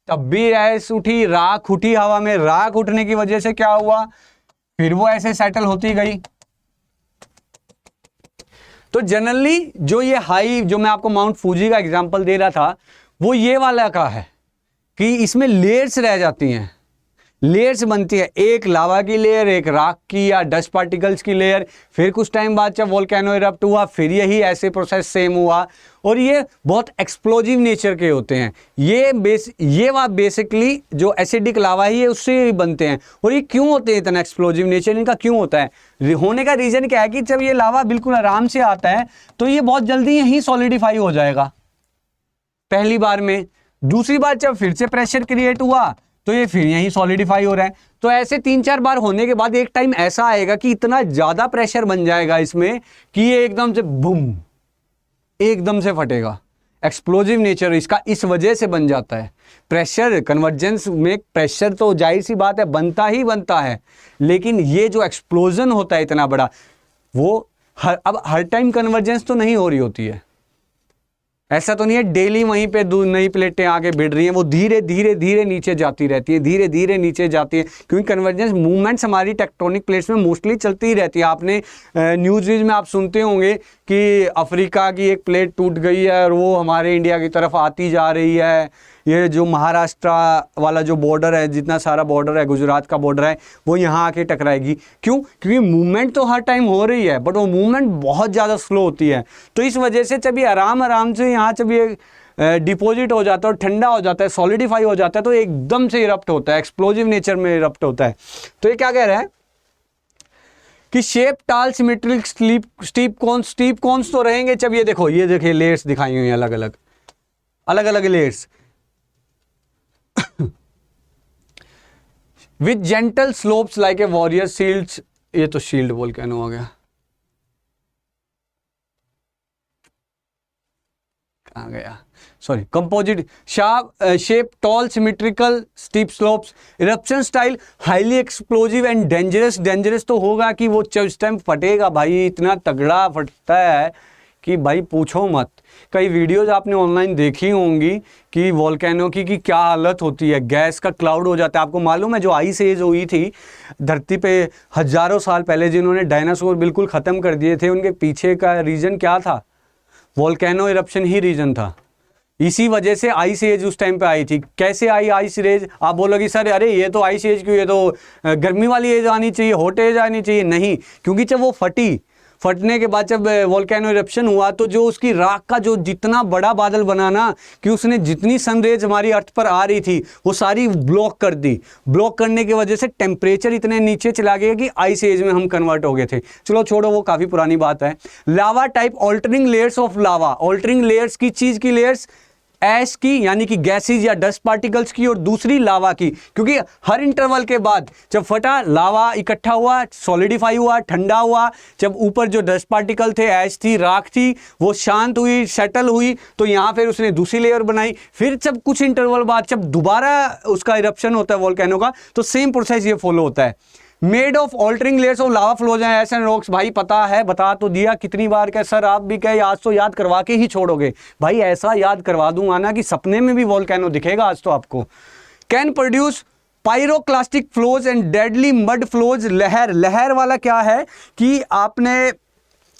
तब भी ऐश उठी, राख उठी हवा में। राख उठने की वजह से क्या हुआ, फिर वो ऐसे सेटल होती गई। तो जनरली जो ये हाई, जो मैं आपको माउंट फूजी का एग्जांपल दे रहा था, वो ये वाला का है कि इसमें लेयर्स रह जाती हैं, लेयर्स बनती है, एक लावा की लेयर, एक राख की या डस्ट पार्टिकल्स की लेयर, फिर कुछ टाइम बाद जब वोल्केनो इरप्ट हुआ फिर यही ऐसे प्रोसेस सेम हुआ, और ये बहुत एक्सप्लोजिव नेचर के होते हैं। ये बात बेसिकली जो एसिडिक लावा ही है उससे ही बनते हैं। और ये क्यों होते हैं इतना एक्सप्लोजिव नेचर, इनका क्यों होता है? होने का रीजन क्या है कि जब ये लावा बिल्कुल आराम से आता है तो ये बहुत जल्दी यहीं सॉलिडिफाई हो जाएगा पहली बार में, दूसरी बार जब फिर से प्रेशर क्रिएट हुआ तो ये फिर यहीं सॉलिडिफाई हो रहा है। तो ऐसे 3-4 बार होने के बाद एक टाइम ऐसा आएगा कि इतना ज्यादा प्रेशर बन जाएगा इसमें कि ये एकदम से बूम, एकदम से फटेगा। एक्सप्लोजिव नेचर इसका इस वजह से बन जाता है। प्रेशर कन्वर्जेंस में प्रेशर तो जाहिर सी बात है बनता ही बनता है, लेकिन ये जो एक्सप्लोजन होता है इतना बड़ा, वो अब हर टाइम कन्वर्जेंस तो नहीं हो रही होती है। ऐसा तो नहीं है डेली वहीं पे नई प्लेटें आगे बढ़ रही हैं, वो धीरे धीरे धीरे नीचे जाती रहती है, धीरे धीरे नीचे जाती है, क्योंकि कन्वर्जेंस मूवमेंट्स हमारी टेक्टोनिक प्लेट्स में मोस्टली चलती ही रहती है। आपने न्यूज़ में आप सुनते होंगे कि अफ्रीका की एक प्लेट टूट गई है और वो हमारे इंडिया की तरफ आती जा रही है। ये जो महाराष्ट्र वाला जो बॉर्डर है, जितना सारा बॉर्डर है, गुजरात का बॉर्डर है, वो यहाँ आके टकराएगी। क्यों? क्योंकि मूवमेंट तो हर टाइम हो रही है, बट वो मूवमेंट बहुत ज़्यादा स्लो होती है। तो इस वजह से जब ये आराम से यहाँ जब ये डिपॉजिट हो जाता है और ठंडा हो जाता है, सॉलिडिफाई हो जाता है, तो एकदम से इरप्ट होता है, एक्सप्लोजिव नेचर में इरप्ट होता है। तो ये क्या कह रहा है कि शेप टाल सिमेट्रिक स्टीप कॉन्स तो रहेंगे। जब ये देखो, ये देखिए लेयर्स दिखाई हुई हैं, अलग अलग layers with gentle slopes like a warrior shields. ये तो शील्ड वोल्केनो हो गया, कहाँ गया, sorry, composite shape tall symmetrical steep slopes, eruption style highly explosive and dangerous तो होगा कि वो इस टाइम फटेगा भाई, इतना तगड़ा फटता है कि भाई पूछो मत। कई वीडियोज आपने ऑनलाइन देखी होंगी कि वोल्केनो की क्या हालत होती है, गैस का क्लाउड हो जाता है। आपको मालूम है जो आइस एज हुई थी धरती पे हजारों साल पहले, जिन्होंने डायनासोर बिल्कुल ख़त्म कर दिए थे, उनके पीछे का रीज़न क्या था? वोल्केनो इरप्शन ही रीज़न था। इसी वजह से आइस एज उस टाइम पे आई थी। कैसे आई आइस एज? आप बोलोगे सर अरे ये तो आइस एज क्यों, ये तो गर्मी वाली एज आनी चाहिए, हॉट एज आनी चाहिए। नहीं, क्योंकि जब वो फटने के बाद जब वोल्केनो इरप्शन हुआ तो जो उसकी राख का जो जितना बड़ा बादल बना ना, कि उसने जितनी सनरेज हमारी अर्थ पर आ रही थी वो सारी ब्लॉक कर दी। ब्लॉक करने की वजह से टेम्परेचर इतने नीचे चला गया कि आइस एज में हम कन्वर्ट हो गए थे। चलो छोड़ो, वो काफ़ी पुरानी बात है। Lava type altering layers of lava, altering layers की चीज़ की लेयर्स, ऐश की यानी कि गैसेज या डस्ट पार्टिकल्स की, और दूसरी लावा की, क्योंकि हर इंटरवल के बाद जब फटा लावा इकट्ठा हुआ, सॉलिडिफाई हुआ, ठंडा हुआ, जब ऊपर जो डस्ट पार्टिकल थे, ऐश थी, राख थी, वो शांत हुई, सेटल हुई, तो यहाँ फिर उसने दूसरी लेयर बनाई। फिर जब कुछ इंटरवल बाद जब दोबारा उसका इरप्शन होता है वोल्केनो का, तो सेम प्रोसेस ये फॉलो होता है। Made of altering layers of lava flows and ash and rocks. भाई पता है, बता तो दिया कितनी बार, क्या सर आप भी कहे आज तो याद करवा के ही छोड़ोगे। भाई ऐसा याद करवा दूंगा ना कि सपने में भी वोल्केनो दिखेगा आज तो आपको। Can produce pyroclastic flows and deadly mud flows. लहर वाला क्या है कि आपने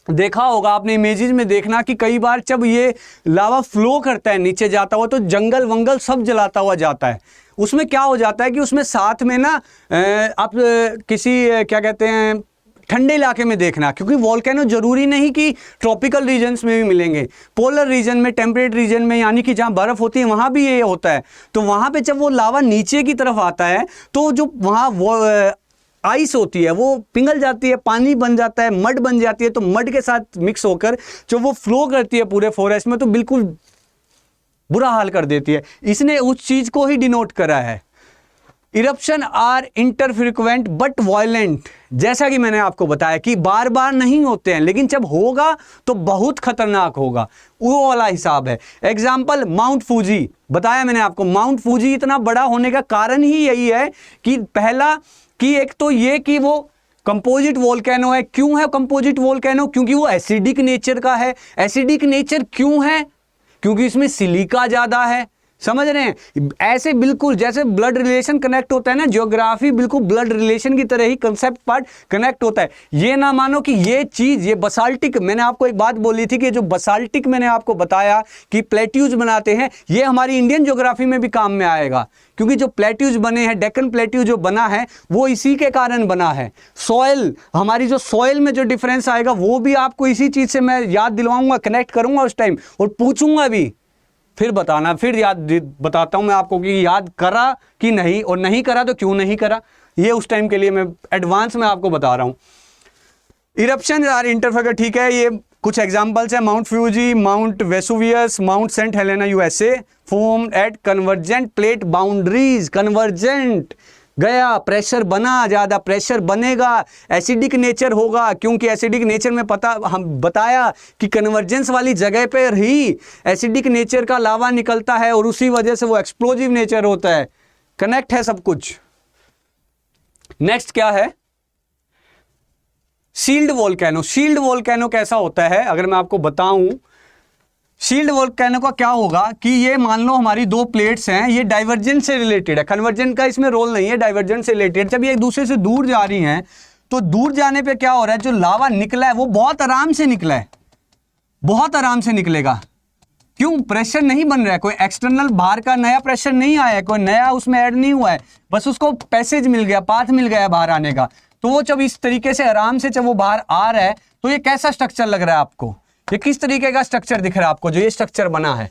देखा होगा, आपने इमेजेस में देखना कि कई बार जब ये लावा फ्लो करता है नीचे जाता हुआ, तो जंगल वंगल सब जलाता हुआ जाता है। उसमें क्या हो जाता है कि उसमें साथ में ना आप किसी क्या कहते हैं ठंडे इलाके में देखना, क्योंकि वोल्केनो जरूरी नहीं कि ट्रॉपिकल रीजन्स में भी मिलेंगे, पोलर रीजन में, टेम्परेट रीजन में, यानी कि जहाँ बर्फ़ होती है वहाँ भी ये होता है। तो वहाँ पे जब वो लावा नीचे की तरफ आता है तो जो वहाँ वो आइस होती है वो पिघल जाती है, पानी बन जाता है, मड बन जाती है। तो मड के साथ मिक्स होकर जो वो फ्लो करती है पूरे फॉरेस्ट में, तो बिल्कुल बुरा हाल कर देती है। इसने उस चीज को ही डिनोट करा है। इरप्शन आर इंटरफ्रीक्वेंट बट वायलेंट, जैसा कि मैंने आपको बताया कि बार बार नहीं होते हैं, लेकिन जब होगा तो बहुत खतरनाक होगा, वो वाला हिसाब है। एग्जाम्पल माउंट फूजी, बताया मैंने आपको, माउंट फूजी इतना बड़ा होने का कारण ही यही है कि पहला कि एक तो ये कि वो कंपोजिट वोल्केनो है। क्यों है कंपोजिट वोल्केनो? क्योंकि वो एसिडिक नेचर का है। एसिडिक नेचर क्यों है? क्योंकि इसमें सिलिका ज़्यादा है, समझ रहे हैं? ऐसे बिल्कुल जैसे ब्लड रिलेशन कनेक्ट होता है ना, ज्योग्राफी बिल्कुल ब्लड रिलेशन की तरह ही कंसेप्ट पार्ट कनेक्ट होता है। ये ना मानो कि ये चीज, ये बसाल्टिक, मैंने आपको एक बात बोली थी कि जो बसाल्टिक मैंने आपको बताया कि प्लेट्यूज बनाते हैं, ये हमारी इंडियन ज्योग्राफी में भी काम में आएगा, क्योंकि जो प्लेट्यूज बने हैं, डेक्कन प्लेट्यू जो बना है वो इसी के कारण बना है। सॉइल, हमारी जो सॉइल में जो डिफरेंस आएगा वो भी आपको इसी चीज से मैं याद दिलवाऊंगा, कनेक्ट करूंगा उस टाइम, और पूछूंगा भी, फिर बताना, फिर याद बताता हूं मैं आपको कि याद करा कि नहीं, और नहीं करा तो क्यों नहीं करा, ये उस टाइम के लिए मैं एडवांस में आपको बता रहा हूं। इरप्शन आर इंटरफेयर, ठीक है, ये कुछ एग्जांपल्स है, Mount Fuji, Mount Vesuvius, Mount Saint Helena USA, formed at convergent plate boundaries, convergent गया, प्रेशर बना, ज़्यादा प्रेशर बनेगा, एसिडिक नेचर होगा, क्योंकि एसिडिक नेचर में पता हम बताया कि कन्वर्जेंस वाली जगह पर ही एसिडिक नेचर का लावा निकलता है और उसी वजह से वो एक्सप्लोजिव नेचर होता है। कनेक्ट है सब कुछ। नेक्स्ट क्या है? Shield volcano. शील्ड वोल्केनो कैसा होता है अगर मैं आपको बताऊं, शील्ड वोल्केनो का क्या होगा कि ये मान लो हमारी दो प्लेट्स हैं, ये डाइवर्जेंट से रिलेटेड है, कन्वर्जेंट का इसमें रोल नहीं है, डाइवर्जेंट से रिलेटेड। जब ये एक दूसरे से दूर जा रही हैं तो दूर जाने पे क्या हो रहा है, जो लावा निकला है वो बहुत आराम से निकला है, बहुत आराम से निकलेगा। क्यों? प्रेशर नहीं बन रहा है, कोई एक्सटर्नल बाहर का नया प्रेशर नहीं आया है, कोई नया उसमें ऐड नहीं हुआ है, बस उसको पैसेज मिल गया, पाथ मिल गया बाहर आने का। तो वो जब इस तरीके से आराम से जब वो बाहर आ रहा है तो ये कैसा स्ट्रक्चर लग रहा है आपको? ये किस तरीके का स्ट्रक्चर दिख रहा है आपको? जो ये स्ट्रक्चर बना है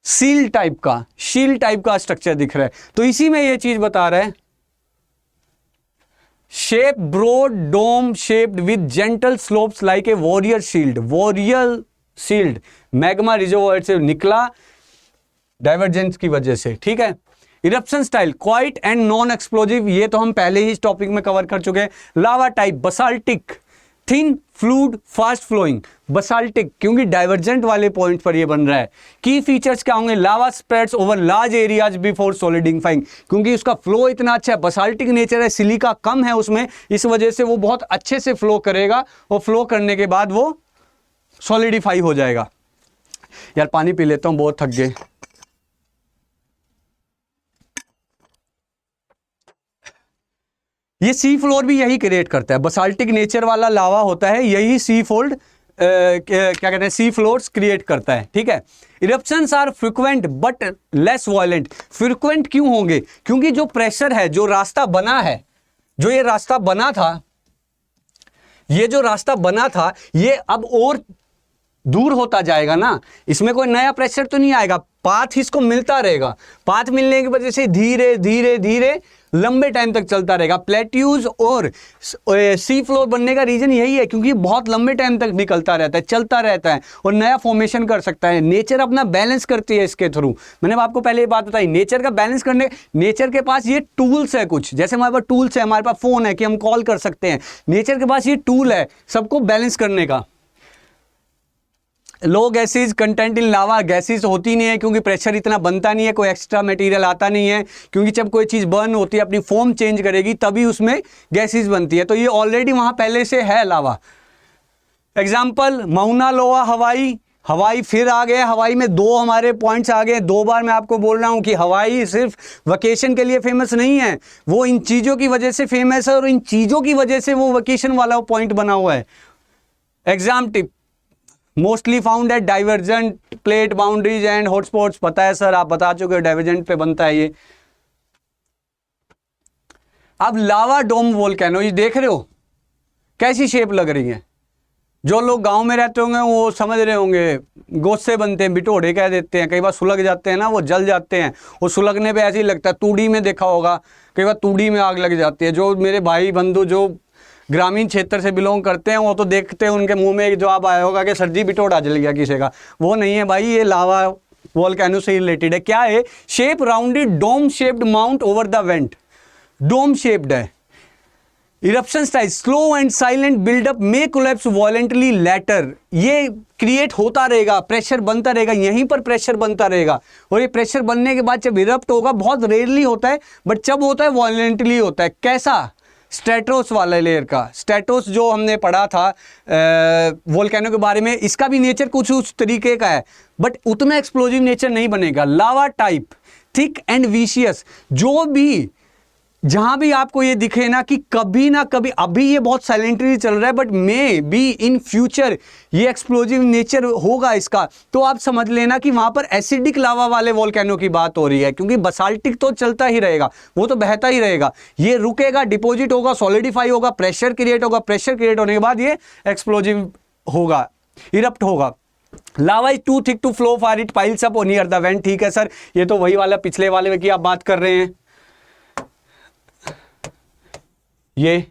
सील टाइप का, शील टाइप का स्ट्रक्चर दिख रहा है। तो इसी में ये चीज बता रहा है, shape broad dome shaped with gentle slopes like a warrior shield. Warrior shield magma reservoir से निकला डाइवर्जेंस की वजह से, ठीक है। Eruption style quiet and non explosive, ये तो हम पहले ही इस टॉपिक में कवर कर चुके हैं। Lava type basaltic, thin fluid fast flowing, basaltic क्योंकि डाइवर्जेंट वाले पॉइंट पर ये बन रहा है। की फीचर्स क्या होंगे? Lava spreads over large areas before solidifying, क्योंकि उसका फ्लो इतना अच्छा है, बसाल्टिक नेचर है, सिलिका कम है उसमें, इस वजह से वो बहुत अच्छे से फ्लो करेगा और फ्लो करने के बाद वो सॉलिडिफाई हो जाएगा। यार पानी पी लेता हूं, बहुत थक गए। ये सी फ्लोर भी यही क्रिएट करता है, बसाल्टिक नेचर वाला लावा होता है, यही सी फोल्ड क्या कहते हैं, सी फ्लोर्स क्रिएट करता है, ठीक है। Eruptions are frequent but less violent. Frequent क्यों होंगे? क्योंकि जो प्रेशर है, जो रास्ता बना है, जो ये रास्ता बना था, ये जो रास्ता बना था, ये अब और दूर होता जाएगा ना, इसमें कोई नया प्रेशर तो नहीं आएगा, पाथ इसको मिलता रहेगा। पाथ मिलने की वजह से धीरे धीरे धीरे लंबे टाइम तक चलता रहेगा। प्लेट्यूज और सी फ्लोर बनने का रीजन यही है, क्योंकि बहुत लंबे टाइम तक निकलता रहता है, चलता रहता है और नया फॉर्मेशन कर सकता है। नेचर अपना बैलेंस करती है इसके थ्रू। मैंने आपको पहले ये बात बताई, नेचर का बैलेंस करने, नेचर के पास ये टूल्स है कुछ, जैसे हमारे पास टूल्स है, हमारे पास फोन है कि हम कॉल कर सकते हैं, नेचर के पास ये टूल है सबको बैलेंस करने का। Low gases content in lava, gases होती नहीं है क्योंकि प्रेशर इतना बनता नहीं है, कोई एक्स्ट्रा मटेरियल आता नहीं है, क्योंकि जब कोई चीज़ बर्न होती है अपनी फॉर्म चेंज करेगी तभी उसमें गैसेज बनती है। तो ये ऑलरेडी वहाँ पहले से है लावा। एग्जाम्पल माउना लोआ हवाई, हवाई फिर आ गए, हवाई में दो हमारे पॉइंट्स आ गए। दो बार मैं आपको बोल रहा हूँ कि हवाई सिर्फ वेकेशन के लिए फेमस नहीं है, वो इन चीज़ों की वजह से फेमस है और इन चीज़ों की वजह से वो वेकेशन वाला पॉइंट बना हुआ है। Exam tip, mostly found at divergent plate boundaries and hotspots. पता है सर, आप बता चुके हो डाइवर्जेंट पे बनता है ये। अब लावा डोम वोल्केनो, ये देख रहे हो कैसी शेप लग रही है। जो लोग गांव में रहते होंगे वो समझ रहे होंगे, गोसे बनते हैं, बिटोड़े कह देते हैं, कई बार सुलग जाते हैं ना, वो जल जाते हैं, और सुलगने पे ऐसे ही लगता है। तूड़ी में देखा होगा, कई बार तूड़ी में आग लग जाती है। जो मेरे भाई बंधु जो ग्रामीण क्षेत्र से बिलोंग करते हैं वो तो देखते हैं, उनके मुंह में एक जवाब आया होगा कि सर जी बिटोड़ा जल गया किसी का। वो नहीं है भाई, ये लावा वोल्केनो से रिलेटेड है। क्या है? Shape rounded dome shaped mount over the vent, dome shaped है। Eruption style slow and silent buildup में कोलैप्स वॉलेंटली लेटर, ये क्रिएट होता रहेगा, प्रेशर बनता रहेगा, यहीं पर प्रेशर बनता रहेगा, और ये प्रेशर बनने के बाद जब इरप्ट होगा, बहुत रेयरली होता है बट जब होता है वॉलेंटली होता है। कैसा? स्ट्रेटोस वाला लेयर का। स्ट्रेटोस जो हमने पढ़ा था वोल्केनो के बारे में, इसका भी नेचर कुछ उस तरीके का है, बट उतना एक्सप्लोजिव नेचर नहीं बनेगा। लावा टाइप, थिक एंड विशियस, जो भी जहां भी आपको ये दिखे ना कि कभी ना कभी, अभी ये बहुत साइलेंटली चल रहा है but may be in future ये एक्सप्लोजिव नेचर होगा इसका, तो आप समझ लेना कि वहां पर एसिडिक लावा वाले वोल्केनो की बात हो रही है, क्योंकि बसाल्टिक तो चलता ही रहेगा, वो तो बहता ही रहेगा, ये रुकेगा, डिपॉजिट होगा, सॉलिडिफाई होगा, प्रेशर क्रिएट होगा, प्रेशर क्रिएट होने के बाद ये एक्सप्लोजिव होगा, इरप्ट होगा। Lava is too thick to flow for it piles up near the vent. ठीक है सर, ये तो वही वाला पिछले वाले की आप बात कर रहे हैं। ये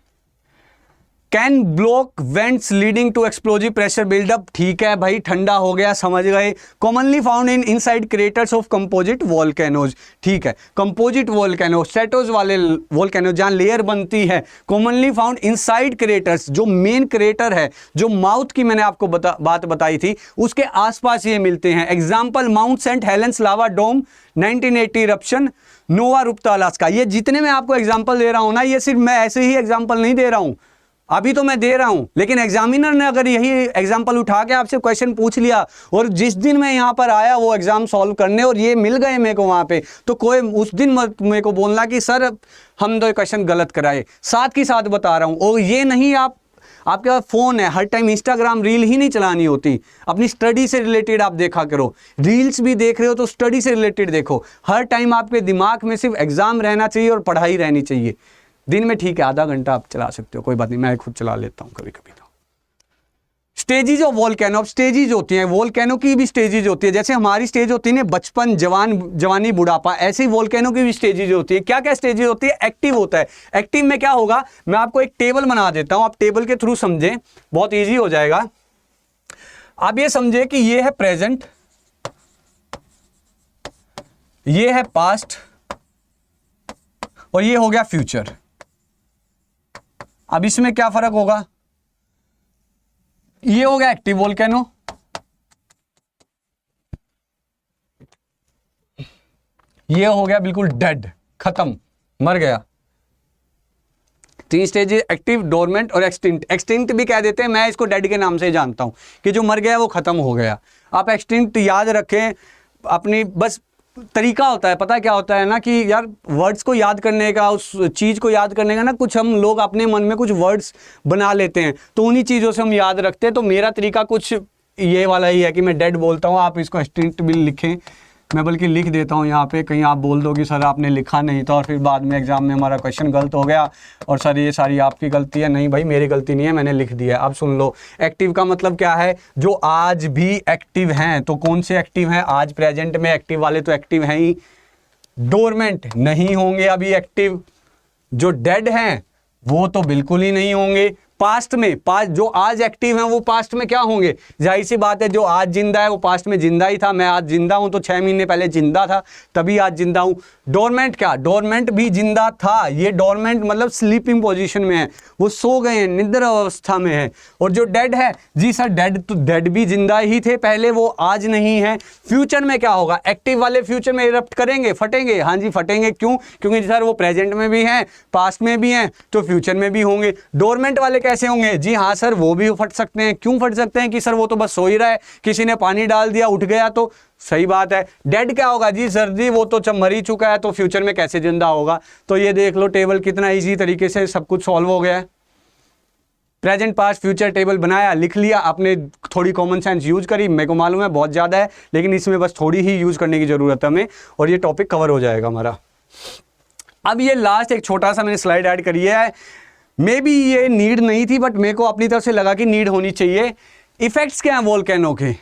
can block vents leading to explosive pressure buildup. ठीक है भाई, ठंडा हो गया, समझ गए। Commonly found in inside craters of composite volcanoes. ठीक है, कंपोजिट वोल्केनो, स्ट्रेटोज वाले वोल्केनो जहां लेयर बनती है, कॉमनली फाउंड इनसाइड क्रेटर्स, जो मेन क्रेटर है, जो माउथ की मैंने आपको बात बताई थी, उसके आसपास ये मिलते हैं। एग्जाम्पल माउंट सेंट हेलेंस लावा डोम 1980 इरप्शन, नोवा रुप्ता अलास्का। ये जितने मैं आपको एग्जाम्पल दे रहा हूं ना, ये सिर्फ मैं ऐसे ही एग्जाम्पल नहीं दे रहा हूं, अभी तो मैं दे रहा हूं, लेकिन एग्जामिनर ने अगर यही एग्जाम्पल उठा के आपसे क्वेश्चन पूछ लिया और जिस दिन मैं यहां पर आया वो एग्जाम सॉल्व करने और ये मिल गए मेरे को वहां पे, तो कोई उस दिन मेरे को बोलना कि सर हम तो क्वेश्चन गलत कराए। साथ ही साथ बता रहा हूं, और ये नहीं आपके पास फोन है, हर टाइम इंस्टाग्राम रील ही नहीं चलानी होती, अपनी स्टडी से रिलेटेड आप देखा करो। रील्स भी देख रहे हो तो स्टडी से रिलेटेड देखो। हर टाइम आपके दिमाग में सिर्फ एग्जाम रहना चाहिए और पढ़ाई रहनी चाहिए। दिन में ठीक है आधा घंटा आप चला सकते हो, कोई बात नहीं, मैं खुद चला लेता हूं कभी कभी। तो स्टेजेज ऑफ वोल्केनो, अब स्टेजेज होती हैं, वोल्केनो की भी स्टेजेज होती है। जैसे हमारी स्टेज होती है ना बचपन, जवानी, बुढ़ापा, ऐसे ही वोल्केनो की भी स्टेजेज होती है। क्या क्या स्टेजेज होती है? एक्टिव होता है। एक्टिव में क्या होगा, मैं आपको एक टेबल बना देता हूं, आप टेबल के थ्रू समझें, बहुत ईजी हो जाएगा। आप ये समझे कि ये है प्रेजेंट, ये है पास्ट और ये हो गया फ्यूचर। अब इसमें क्या फर्क होगा, ये हो गया एक्टिव वोल्केनो, ये हो गया बिल्कुल डेड, खत्म, मर गया। तीन स्टेज, एक्टिव, डोरमेंट और एक्सटिंक्ट। एक्सटिंक्ट भी कह देते हैं, मैं इसको डेड के नाम से जानता हूं कि जो मर गया वो खत्म हो गया। आप एक्सटिंक्ट याद रखें अपनी, बस तरीका होता है, पता है क्या होता है ना कि यार वर्ड्स को याद करने का, उस चीज़ को याद करने का ना, कुछ हम लोग अपने मन में कुछ वर्ड्स बना लेते हैं तो उन्हीं चीज़ों से हम याद रखते हैं। तो मेरा तरीका कुछ ये वाला ही है कि मैं डेड बोलता हूँ, आप इसको एक्सटिंक्ट भी लिखें, मैं बल्कि लिख देता हूँ यहाँ पे, कहीं आप बोल दो कि सर आपने लिखा नहीं था और फिर बाद में एग्जाम में हमारा क्वेश्चन गलत हो गया और सर ये सारी आपकी गलती है। नहीं भाई, मेरी गलती नहीं है, मैंने लिख दिया है। अब सुन लो, एक्टिव का मतलब क्या है, जो आज भी एक्टिव हैं। तो कौन से एक्टिव हैं आज प्रेजेंट में? एक्टिव वाले तो एक्टिव हैं ही, डोरमेंट नहीं होंगे अभी एक्टिव। जो डेड हैं वो तो बिल्कुल ही नहीं होंगे। पास्ट में, पास्ट जो आज एक्टिव हैं वो पास्ट में क्या होंगे? जाहिर सी बात है, जो आज जिंदा है वो पास्ट में जिंदा ही था। मैं आज जिंदा हूं तो 6 महीने पहले जिंदा था, तभी आज जिंदा हूं। डोरमेंट क्या? डोरमेंट भी जिंदा था। ये डोरमेंट मतलब स्लीपिंग पोजीशन में है, वो सो गए हैं, निद्रा अवस्था में है। और जो डेड है, जी सर डेड तो डेड भी जिंदा ही थे पहले, वो आज नहीं है। फ्यूचर में क्या होगा? एक्टिव वाले फ्यूचर में इरप्ट करेंगे, फटेंगे। हाँ जी फटेंगे, क्यों? क्योंकि सर वो प्रेजेंट में भी हैं, पास्ट में भी हैं, तो फ्यूचर में भी होंगे। डोरमेंट वाले कैसे होंगे? जी हाँ सर, वो भी फट सकते हैं। क्यों फट सकते हैं? कि सर वो तो बस सो ही रहा है, किसी ने पानी डाल दिया उठ गया, तो सही बात है। डेड क्या होगा? जी सर जी वो तो मर ही चुका है, तो फ्यूचर में कैसे जिंदा होगा? तो ये देख लो टेबल कितना इजी तरीके से सब कुछ सॉल्व हो गया है। प्रेजेंट पास्ट फ्यूचर टेबल बनाया, लिख लिया, आपने थोड़ी कॉमन सेंस यूज करी। मेरे को मालूम है बहुत ज़्यादा है, लेकिन इसमें बस थोड़ी ही यूज करने की ज़रूरत है हमें, और ये टॉपिक कवर हो जाएगा हमारा। अब ये लास्ट एक छोटा सा मैंने स्लाइड ऐड करी है, मे बी ये नीड नहीं थी बट मेरे को अपनी तरफ से लगा कि नीड होनी चाहिए। इफेक्ट्स क्या हैं वोल्केनो के?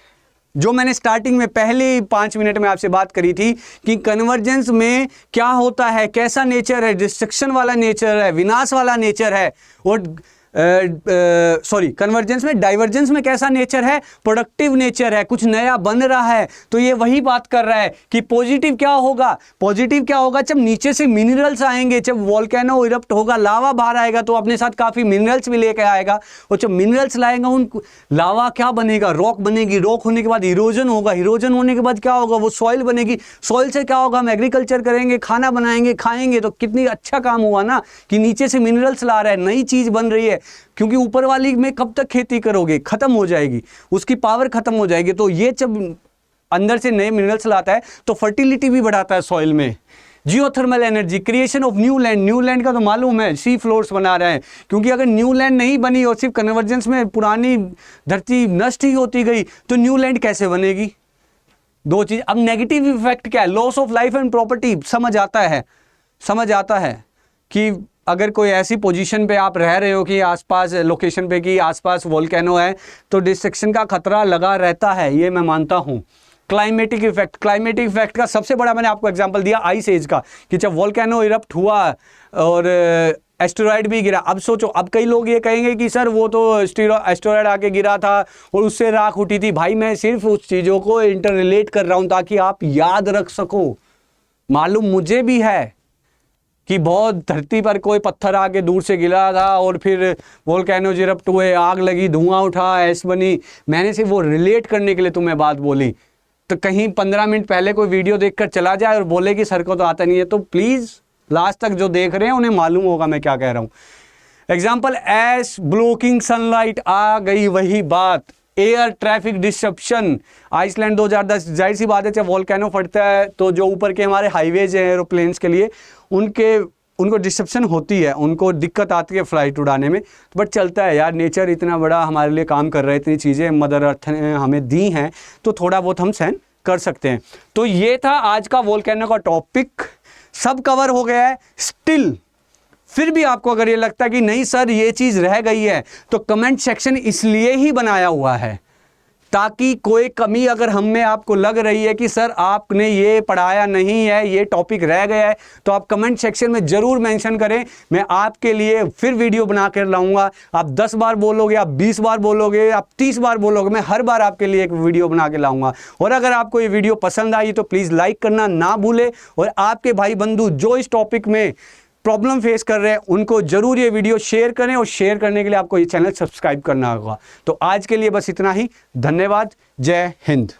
जो मैंने स्टार्टिंग में पहले 5 मिनट में आपसे बात करी थी कि कन्वर्जेंस में क्या होता है, कैसा नेचर है, डिस्ट्रक्शन वाला नेचर है, विनाश वाला नेचर है, और सॉरी कन्वर्जेंस में, डाइवर्जेंस में कैसा नेचर है, प्रोडक्टिव नेचर है, कुछ नया बन रहा है। तो ये वही बात कर रहा है कि पॉजिटिव क्या होगा, पॉजिटिव क्या होगा, जब नीचे से मिनरल्स आएंगे, जब वोल्केनो इरप्ट होगा, लावा बाहर आएगा तो अपने साथ काफ़ी मिनरल्स भी लेकर आएगा, और जब मिनरल्स लाएगा उन लावा क्या बनेगा, रॉक बनेगी, रॉक होने के बाद इरोजन होगा, इरोजन होने के बाद क्या होगा, वो सॉइल बनेगी, सॉइल से क्या होगा, हम एग्रीकल्चर करेंगे, खाना बनाएंगे, खाएंगे। तो कितनी अच्छा काम हुआ ना कि नीचे से मिनरल्स ला रहा है, नई चीज़ बन रही है। क्योंकि ऊपर वाली में कब तक खेती करोगे, खत्म हो जाएगी, उसकी पावर खत्म हो जाएगी। तो ये जब अंदर से नए मिनरल्स लाता है तो फर्टिलिटी भी बढ़ाता है सॉइल में। Geothermal energy, creation of new land, new land का तो मालूम है, सी फ्लोर्स बना रहे हैं, क्योंकि अगर न्यू लैंड नहीं बनी और सिर्फ कन्वर्जेंस में पुरानी धरती नष्ट ही होती गई तो न्यू लैंड कैसे बनेगी। दो चीज। अब नेगेटिव इफेक्ट क्या है, loss of life and property. समझ आता है कि अगर कोई ऐसी पोजीशन पे आप रह रहे हो कि आसपास लोकेशन पे कि आसपास वोल्केनो है तो डिस्ट्रक्शन का खतरा लगा रहता है, ये मैं मानता हूँ। क्लाइमेटिक इफेक्ट का सबसे बड़ा मैंने आपको एग्जांपल दिया आइस एज का, कि जब वोल्केनो इरप्ट हुआ और एस्टेरॉयड भी गिरा। अब सोचो, अब कई लोग ये कहेंगे कि सर वो तो एस्टेरॉयड आके गिरा था और उससे राख उठी थी। भाई मैं सिर्फ उस चीज़ों को इंटर रिलेट कर रहा हूँ ताकि आप याद रख सको। मालूम मुझे भी है कि बहुत धरती पर कोई पत्थर आके दूर से गिरा था और फिर वोल्केनो इरप्ट हुए, आग लगी, धुआं उठा, ऐस बनी। मैंने सिर्फ वो रिलेट करने के लिए तुम्हें बात बोली। तो कहीं 15 मिनट पहले कोई वीडियो देखकर चला जाए और बोले कि सर को तो आता नहीं है, तो प्लीज़ लास्ट तक जो देख रहे हैं उन्हें मालूम होगा मैं क्या कह रहा हूँ। एग्जाम्पल, एस ब्लॉकिंग सनलाइट, आ गई वही बात। एयर ट्रैफिक डिस्ट्रप्शन, आइसलैंड 2010, जाहिर सी बात है जब वोल्केनो फटता है तो जो ऊपर के हमारे हाईवेज हैं एरोप्लेन्स के लिए, उनको डिस्ट्रप्शन होती है, उनको दिक्कत आती है फ्लाइट उड़ाने में। बट चलता है यार, नेचर इतना बड़ा हमारे लिए काम कर रहा है, इतनी चीज़ें मदर अर्थ ने हमें दी हैं, तो थोड़ा बहुत हम सहन कर सकते हैं। तो ये था आज का वोल्केनो का टॉपिक, सब कवर हो गया है। स्टिल फिर भी आपको अगर ये लगता है कि नहीं सर ये चीज़ रह गई है, तो कमेंट सेक्शन इसलिए ही बनाया हुआ है ताकि कोई कमी अगर हम में आपको लग रही है कि सर आपने ये पढ़ाया नहीं है, ये टॉपिक रह गया है, तो आप कमेंट सेक्शन में ज़रूर मेंशन करें। मैं आपके लिए फिर वीडियो बना कर लाऊंगा। आप 10 बार बोलोगे, आप 20 बार बोलोगे, आप 30 बार बोलोगे, मैं हर बार आपके लिए एक वीडियो बना के लाऊंगा। और अगर आपको ये वीडियो पसंद आई तो प्लीज़ लाइक करना ना भूले, और आपके भाई बंधु जो इस टॉपिक में प्रॉब्लम फेस कर रहे हैं उनको जरूर ये वीडियो शेयर करें, और शेयर करने के लिए आपको ये चैनल सब्सक्राइब करना होगा। तो आज के लिए बस इतना ही। धन्यवाद। जय हिंद।